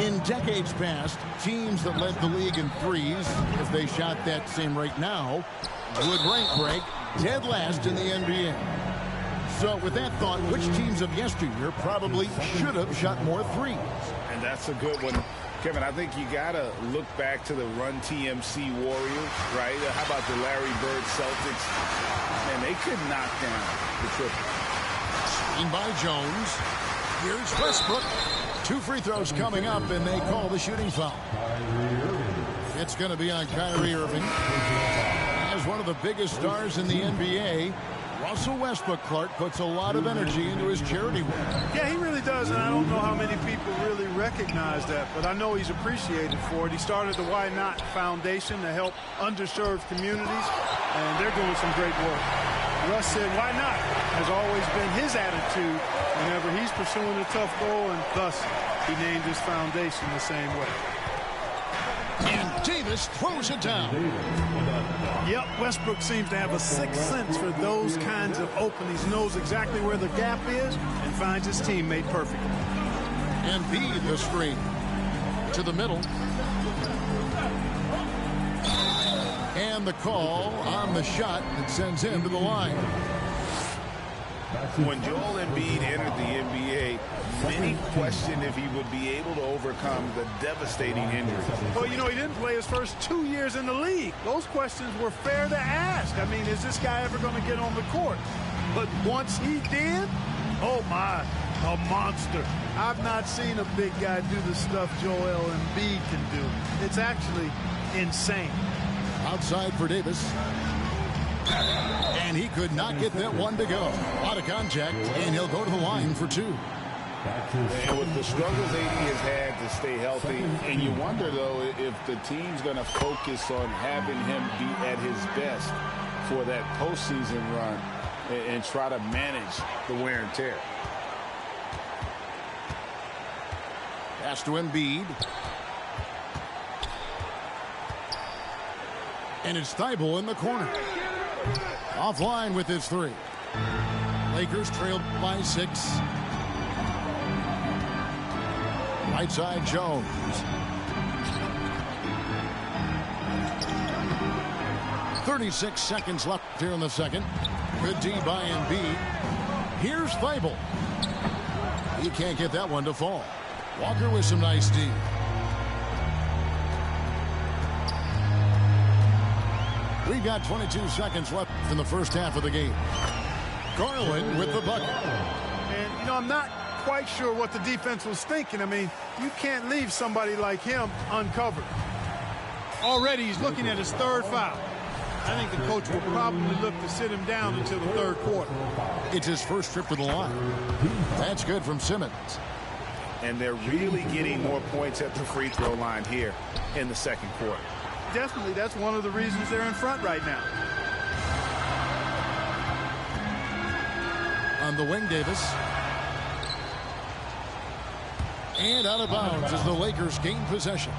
In decades past, teams that led the league in threes, if they shot that same rate now, would rank break dead last in the NBA. So with that thought, which teams of yesteryear probably should have shot more threes? And that's a good one. Kevin, I think you got to look back to the Run TMC Warriors, right? How about the Larry Bird Celtics? And they could knock down the triple. Screen by Jones. Here's Westbrook. 2 free throws coming up, and they call the shooting foul. It's going to be on Kyrie Irving. As one of the biggest stars in the NBA, Russell Westbrook, Clark, puts a lot of energy into his charity work. Yeah, he really does, and I don't know how many people really recognize that, but I know he's appreciated for it. He started the Why Not Foundation to help underserved communities, and they're doing some great work. Russ said, why not? Has always been his attitude whenever he's pursuing a tough goal, and thus he named his foundation the same way. And Davis throws it down. Yep, Westbrook seems to have a sixth sense for those kinds of openings, knows exactly where the gap is, and finds his teammate perfectly. Embiid the screen to the middle. And the call on the shot that sends him to the line. When Joel Embiid entered the NBA, many questioned if he would be able to overcome the devastating injuries. Well, you know, he didn't play his first 2 years in the league. Those questions were fair to ask. I mean, is this guy ever going to get on the court? But once he did, oh my, a monster. I've not seen a big guy do the stuff Joel Embiid can do. It's actually insane. Outside for Davis. And he could not get that one to go. A lot of contact, and he'll go to the line for 2. And with the struggles AD has had to stay healthy, and you wonder, though, if the team's going to focus on having him be at his best for that postseason run and try to manage the wear and tear. Pass to Embiid. And it's Thibault in the corner. Offline with his 3. Lakers trail by 6. Right side, Jones. .36 seconds left here in the second. Good D by Embiid. Here's Thibault. He can't get that one to fall. Walker with some nice D. We've got 22 seconds left in the first half of the game. Garland with the bucket. And, you know, I'm not quite sure what the defense was thinking. I mean, you can't leave somebody like him uncovered. Already he's looking at his 3rd foul. I think the coach will probably look to sit him down until the 3rd quarter. It's his first trip to the line. That's good from Simmons. And they're really getting more points at the free throw line here in the second quarter. Definitely, that's one of the reasons they're in front right now. On the wing, Davis. And out of bounds as the Lakers gain possession.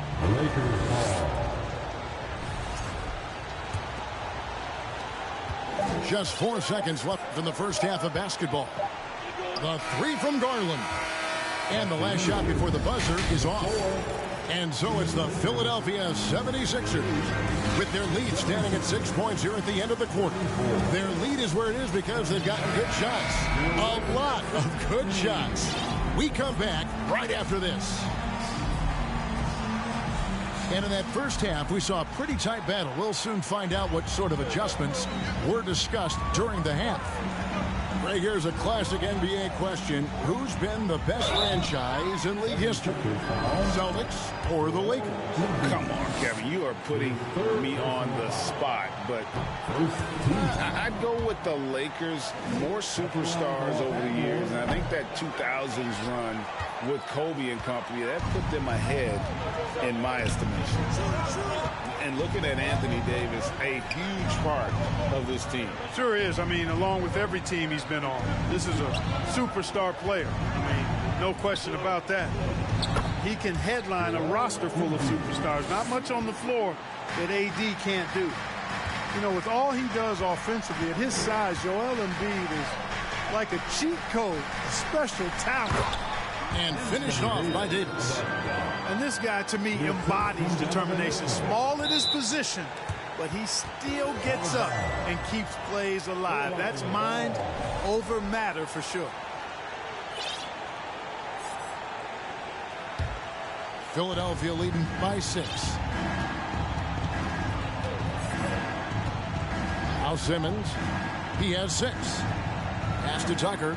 Just 4 seconds left in the first half of basketball. The 3 from Garland. And the last shot before the buzzer is off. And so it's the Philadelphia 76ers with their lead standing at 6 points here at the end of the quarter. Their lead is where it is because they've gotten good shots. A lot of good shots. We come back right after this. And in that first half, we saw a pretty tight battle. We'll soon find out what sort of adjustments were discussed during the half. Right, here's a classic NBA question. Who's been the best franchise in league history? Celtics or the Lakers? Come on, Kevin. You are putting me on the spot. But I'd go with the Lakers. More superstars over the years. And I think that 2000s run with Kobe and company, that put them ahead in my estimation. And looking at Anthony Davis, a huge part of this team. Sure is. I mean, along with every team he's been on, this is a superstar player. I mean, no question about that. He can headline a roster full of superstars. Not much on the floor that AD can't do. You know, with all he does offensively, at his size, Joel Embiid is like a cheat code, special talent. And finished off by Davis. And this guy, to me, embodies determination. Small at his position, but he still gets up and keeps plays alive. That's mind over matter for sure. Philadelphia leading by 6. Now Simmons. He has 6. Pass to Tucker.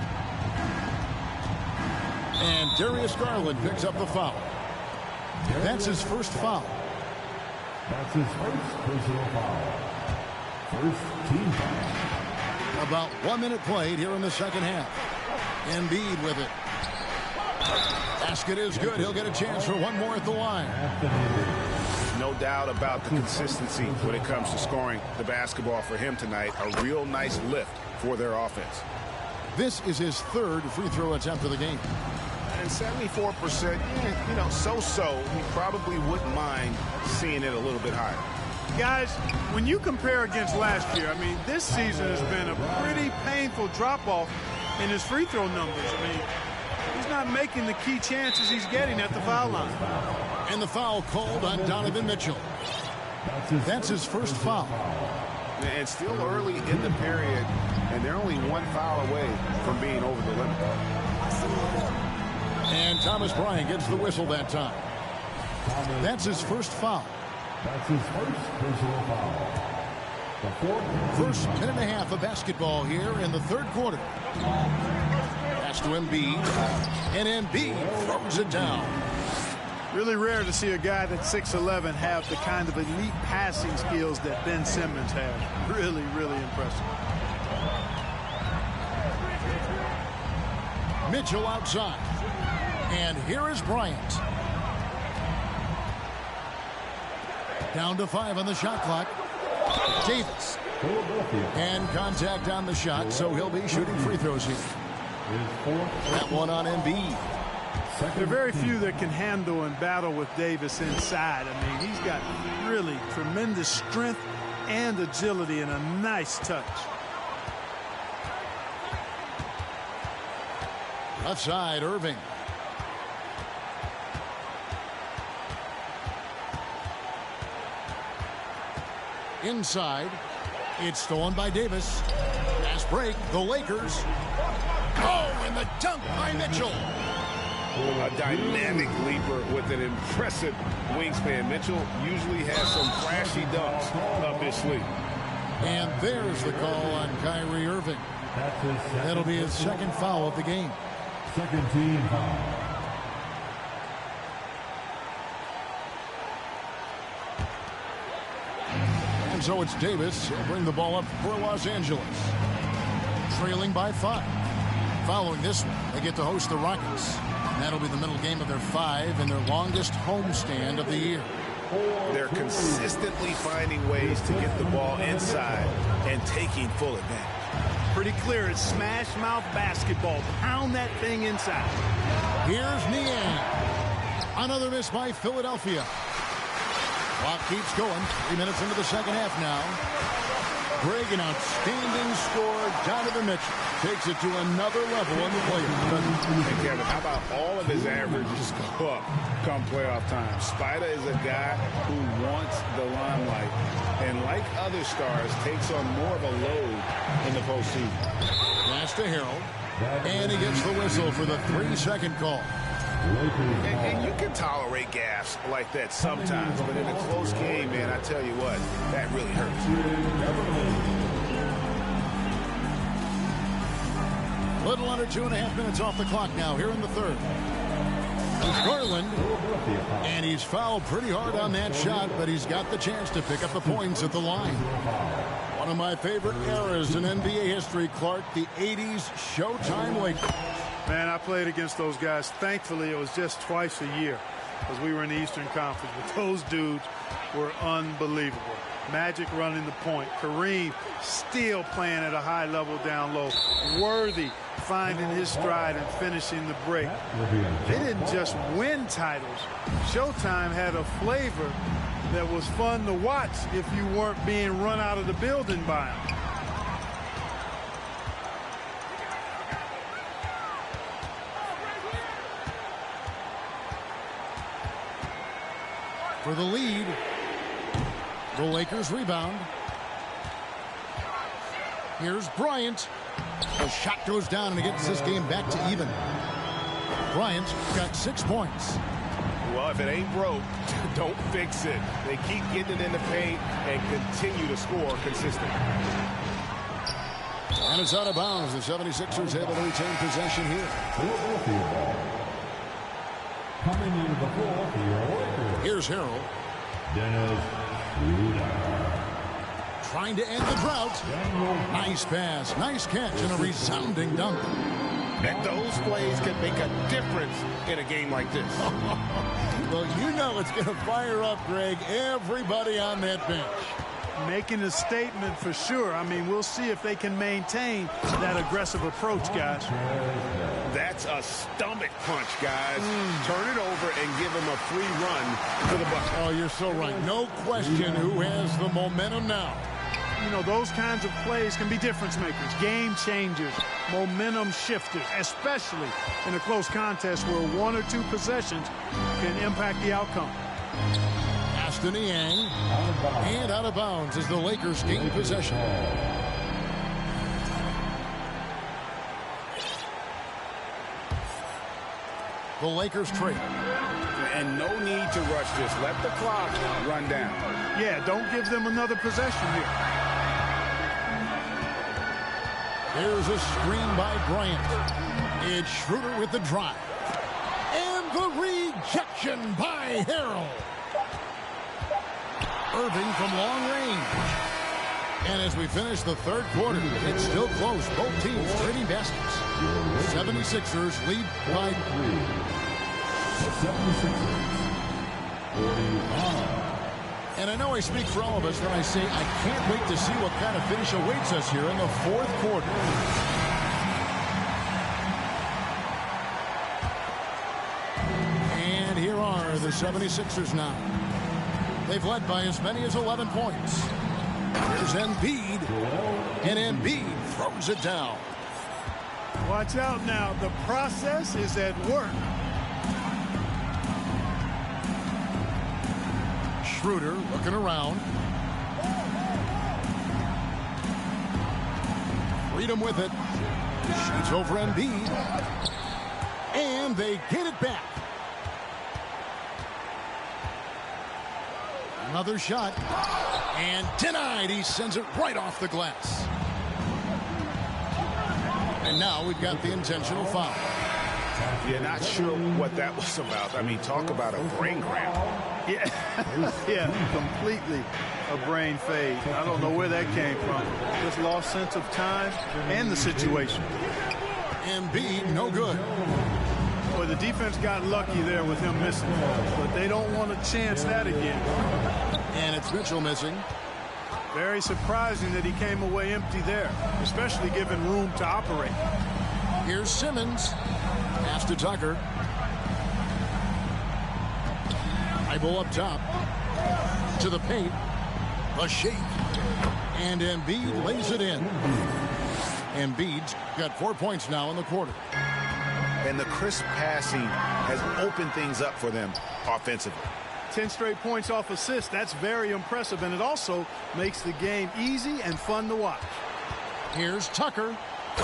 And Darius Garland picks up the foul. That's his first foul. That's his first personal foul. First team foul. About 1 minute played here in the second half. Embiid with it. Basket is good. He'll get a chance for one more at the line. No doubt about the consistency when it comes to scoring the basketball for him tonight. A real nice lift for their offense. This is his 3rd free throw attempt of the game. And 74%, you know, so-so. He probably wouldn't mind seeing it a little bit higher. Guys, when you compare against last year, I mean, this season has been a pretty painful drop-off in his free throw numbers. I mean, he's not making the key chances he's getting at the foul line. And the foul called on Donovan Mitchell. That's his first foul. And still early in the period, and they're only 1 foul away from being over the limit. And Thomas Bryant gets the whistle that time. That's his first foul. That's his first personal foul. First minute and a half of basketball here in the 3rd quarter. Pass to Embiid. And Embiid throws it down. Really rare to see a guy that's 6'11" have the kind of elite passing skills that Ben Simmons has. Really, really impressive. Mitchell outside. And here is Bryant. Down to 5 on the shot clock. Davis. And contact on the shot, so he'll be shooting free throws here. That one on Embiid. There are very few that can handle and battle with Davis inside. I mean, he's got really tremendous strength and agility and a nice touch. Left side, Irving. Inside. It's stolen by Davis. Fast break. The Lakers. Oh, and the dunk by Mitchell. A dynamic leaper with an impressive wingspan. Mitchell usually has some flashy dunks up his sleeve. And there's the call on Kyrie Irving. That'll be his second foul of the game. Second team foul. And so it's Davis. He'll bring the ball up for Los Angeles. Trailing by 5. Following this one, they get to host the Rockets. And that'll be the middle game of their 5 and their longest homestand of the year. They're consistently finding ways to get the ball inside and taking full advantage. Pretty clear. It's smash mouth basketball. Pound that thing inside. Here's Niang. Another miss by Philadelphia. Clock keeps going. 3 minutes into the second half now. Greg, an outstanding score. Donovan Mitchell takes it to another level on the playoff. And Kevin, how about all of his averages go up come playoff time? Spider is a guy who wants the limelight, and like other stars, takes on more of a load in the postseason. Pass to Harold, and he gets the whistle for the 3-second call. And you can tolerate gaffes like that sometimes, but in a close game, man, I tell you what, that really hurts. Little under 2.5 minutes off the clock now here in the third. It's Garland, and he's fouled pretty hard on that shot, but he's got the chance to pick up the points at the line. One of my favorite eras in NBA history, Clark, the 80s Showtime Lakers. Man, I played against those guys. Thankfully, it was just twice a year because we were in the Eastern Conference. But those dudes were unbelievable. Magic running the point. Kareem still playing at a high level down low. Worthy finding his stride and finishing the break. They didn't just win titles. Showtime had a flavor that was fun to watch if you weren't being run out of the building by them. For the lead, the Lakers rebound. Here's Bryant. The shot goes down and it gets this game back to even. Bryant got 6 points. Well, if it ain't broke, don't fix it. They keep getting it in the paint and continue to score consistently. And it's out of bounds. The 76ers able to retain possession here. Coming into the floor for your Lakers. Here's Harold. Dennis Schroeder. Trying to end the drought. Nice pass, nice catch, and a resounding dunk. And those plays can make a difference in a game like this. Well, you know it's going to fire up, Greg, everybody on that bench. Making a statement for sure. I mean, we'll see if they can maintain that aggressive approach, guys. That's a stomach punch, guys. Turn it over and give him a free run to the bucket. Oh, you're so right. No question who has the momentum now. You know, those kinds of plays can be difference makers, game changers, momentum shifters, especially in a close contest where 1 or 2 possessions can impact the outcome. Aston Niang, and out of bounds as the Lakers gain possession. The Lakers trade. And no need to rush this. Let the clock run down. Yeah, don't give them another possession here. There's a screen by Bryant. It's Schroeder with the drive. And the rejection by Harrell. Irving from long range. And as we finish the third quarter, it's still close. Both teams trading baskets. 76ers lead by 3. The 76ers, 45. And I know I speak for all of us when I say I can't wait to see what kind of finish awaits us here in the fourth quarter. And here are the 76ers now. They've led by as many as 11 points. Here's Embiid, and Embiid throws it down. Watch out now. The process is at work. Schroeder looking around. Freedom with it. Shoots over Embiid. And they get it back. Another shot. And denied. He sends it right off the glass. And now we've got the intentional foul. Yeah, not sure what that was about. I mean, talk about a brain cramp. Yeah, yeah, completely a brain fade. I don't know where that came from. Just lost sense of time and the situation. Embiid, no good. Boy, the defense got lucky there with him missing, but they don't want to chance that again. And it's Mitchell missing. Very surprising that he came away empty there, especially given room to operate. Here's Simmons. Pass to Tucker. Eyeball up top. To the paint. A shake. And Embiid lays it in. Embiid's got 4 points now in the quarter. And the crisp passing has opened things up for them offensively. 10 straight points off assists. That's very impressive, and it also makes the game easy and fun to watch. Here's Tucker,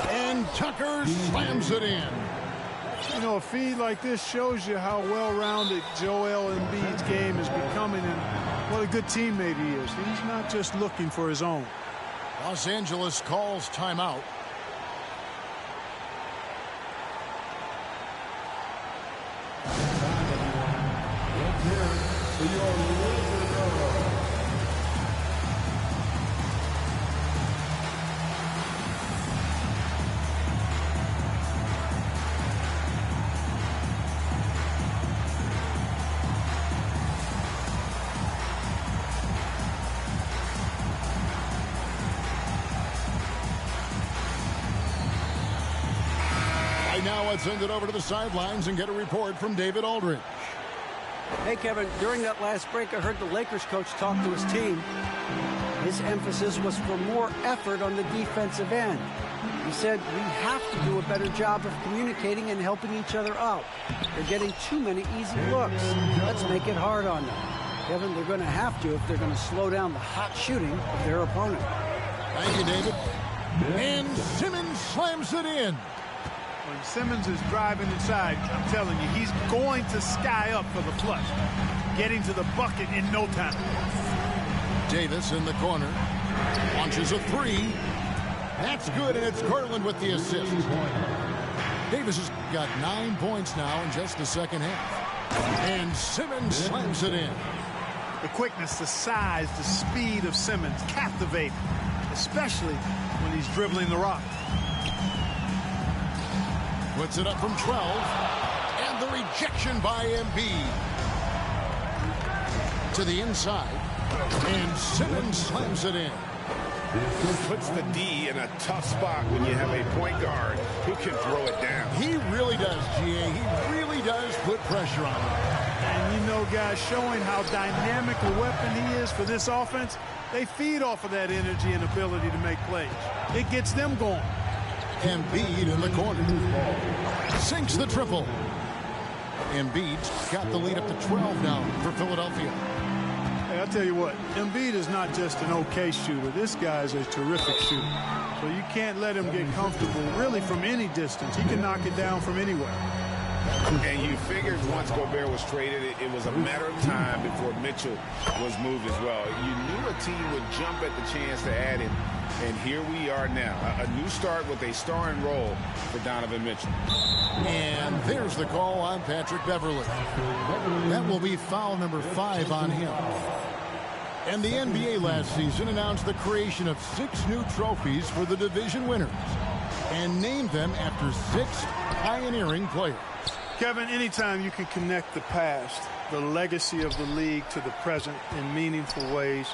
and Tucker slams it in. You know, a feed like this shows you how well-rounded Joel Embiid's game is becoming and what a good teammate he is. He's not just looking for his own. Los Angeles calls timeout. Now let's send it over to the sidelines and get a report from David Aldridge. Hey, Kevin, during that last break, I heard the Lakers coach talk to his team. His emphasis was for more effort on the defensive end. He said, we have to do a better job of communicating and helping each other out. They're getting too many easy looks. Let's make it hard on them. Kevin, they're going to have to if they're going to slow down the hot shooting of their opponent. Thank you, David. And Simmons slams it in. When Simmons is driving inside, I'm telling you, he's going to sky up for the flush. Getting to the bucket in no time. Davis in the corner. Launches a three. That's good, and it's Garland with the assist. Davis has got 9 points now in just the second half. And Simmons slams it in. The quickness, the size, the speed of Simmons captivating, especially when he's dribbling the rock. Puts it up from 12. And the rejection by Embiid. To the inside. And Simmons slams it in. Puts the D in a tough spot when you have a point guard who can throw it down. He really does, GA. He really does put pressure on him. And you know, guys, showing how dynamic a weapon he is for this offense, they feed off of that energy and ability to make plays. It gets them going. Embiid in the corner. Sinks the triple. Embiid's got the lead up to 12 now for Philadelphia. Hey, I'll tell you what, Embiid is not just an okay shooter. This guy is a terrific shooter. So you can't let him get comfortable really from any distance. He can knock it down from anywhere. And you figured once Gobert was traded, it was a matter of time before Mitchell was moved as well. You knew a team would jump at the chance to add him. And here we are now, a new start with a starring role for Donovan Mitchell. And there's the call on Patrick Beverley. That will be foul number 5 on him. And the NBA last season announced the creation of 6 new trophies for the division winners and named them after 6 pioneering players. Kevin, anytime you can connect the past, the legacy of the league, to the present in meaningful ways,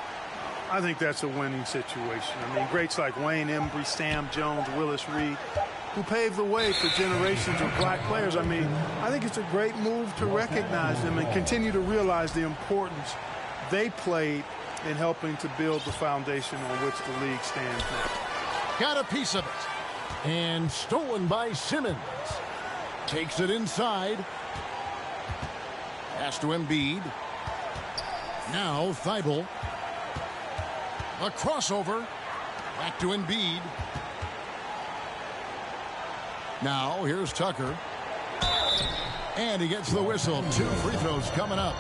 I think that's a winning situation. I mean, greats like Wayne Embry, Sam Jones, Willis Reed, who paved the way for generations of black players. I mean, I think it's a great move to recognize them and continue to realize the importance they played in helping to build the foundation on which the league stands now. Got a piece of it. And stolen by Simmons. Takes it inside. Pass to Embiid. Now Thibault. A crossover. Back to Embiid. Now here's Tucker. And he gets the whistle. 2 free throws coming up.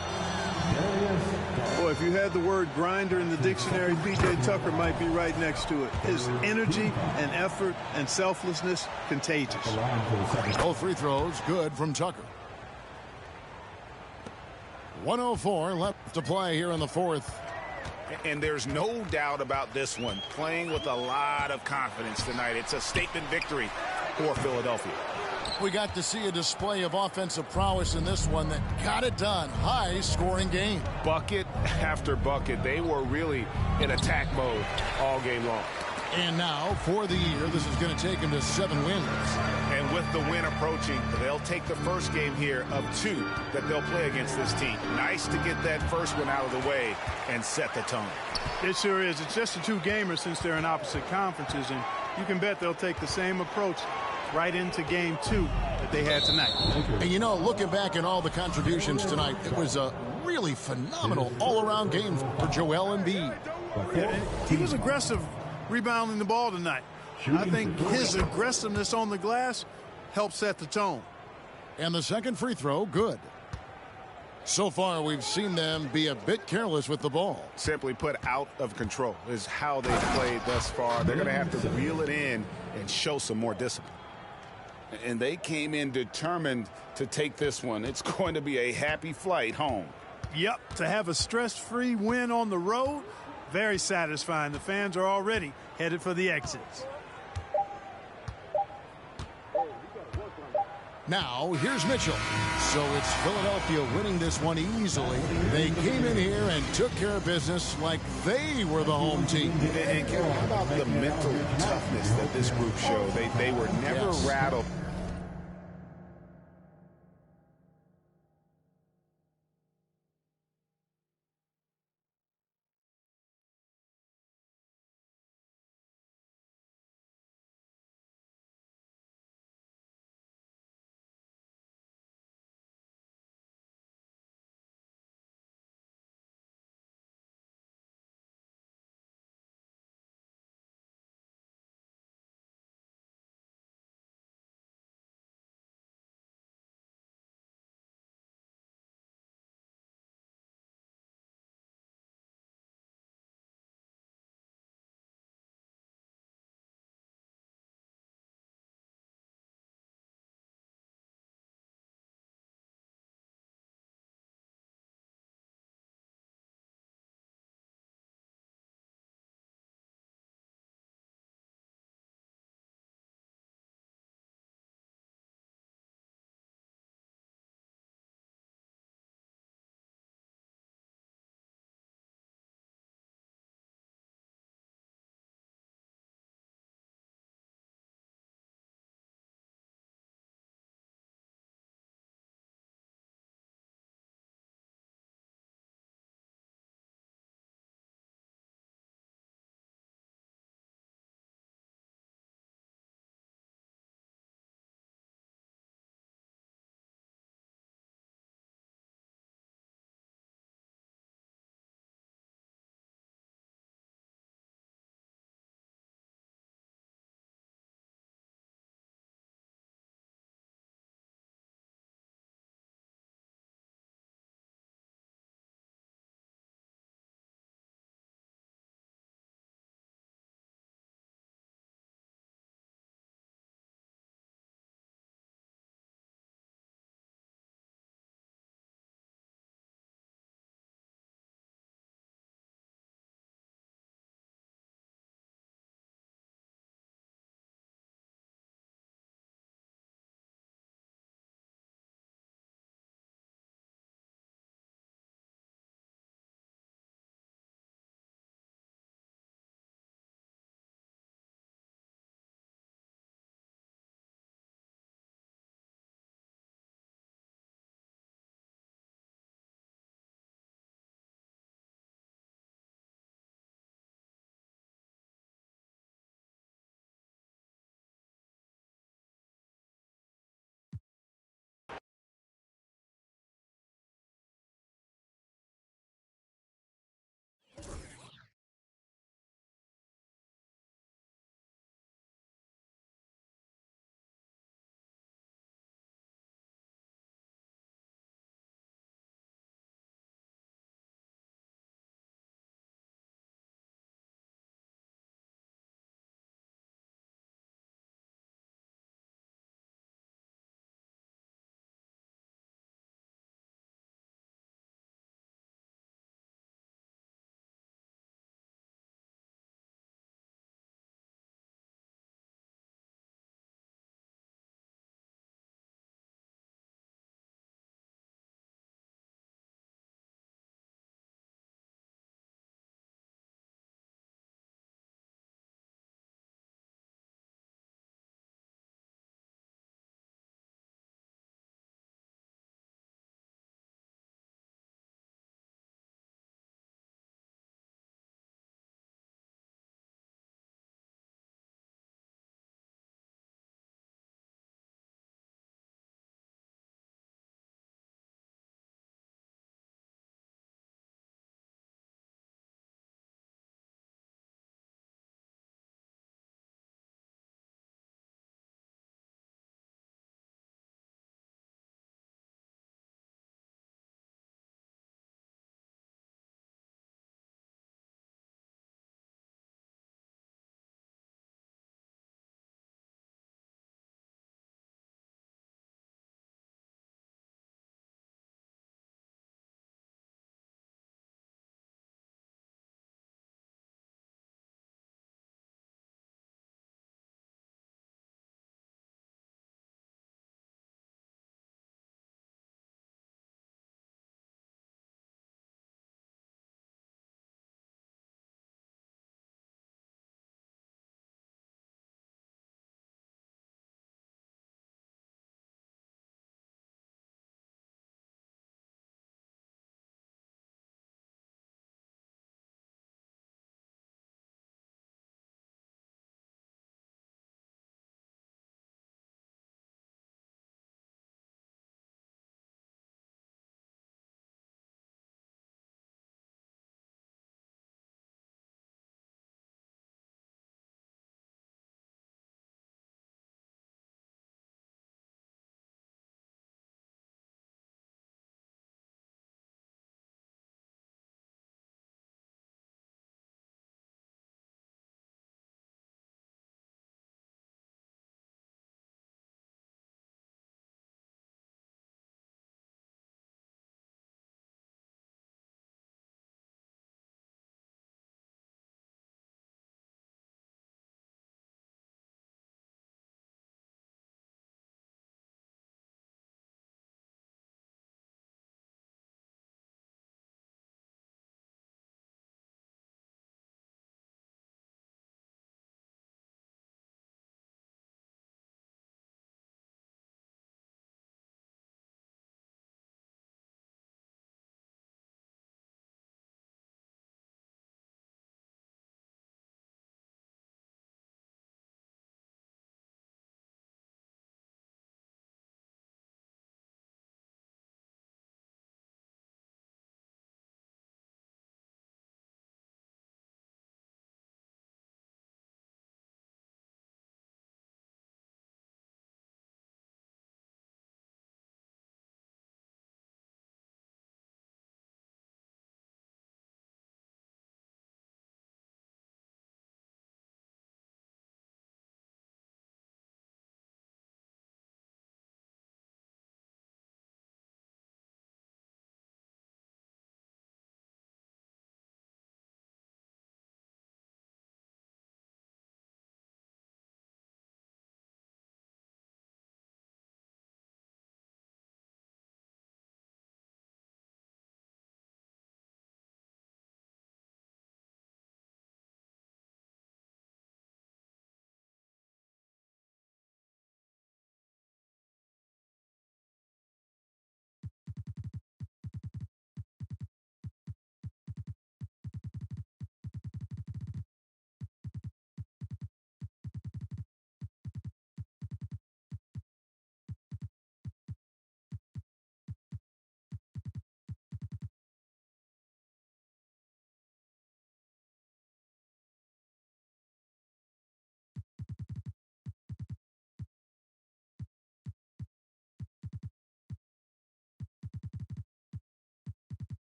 Boy, if you had the word grinder in the dictionary, P.J. Tucker might be right next to it. His energy and effort and selflessness, contagious. Both free throws good from Tucker. 1:04 left to play here in the 4th. And there's no doubt about this one. Playing with a lot of confidence tonight. It's a statement victory for Philadelphia. We got to see a display of offensive prowess in this one that got it done. High-scoring game. Bucket after bucket. They were really in attack mode all game long. And now, for the year, this is going to take them to 7 wins. And with the win approaching, they'll take the first game here of 2 that they'll play against this team. Nice to get that first one out of the way and set the tone. It sure is. It's just a 2-gamer since they're in opposite conferences, and you can bet they'll take the same approach right into game 2 that they had tonight. And you know, looking back at all the contributions tonight, it was a really phenomenal all-around game for Joel Embiid. Yeah, he was aggressive rebounding the ball tonight. I think his aggressiveness on the glass helped set the tone. And the second free throw, good. So far, we've seen them be a bit careless with the ball. Simply put, out of control is how they've played thus far. They're going to have to reel it in and show some more discipline. And they came in determined to take this one. It's going to be a happy flight home. Yep, to have a stress-free win on the road, very satisfying. The fans are already headed for the exits. Now, here's Mitchell. So it's Philadelphia winning this one easily. They came in here and took care of business like they were the home team. And Kevin, how about the mental toughness that this group showed? They were never rattled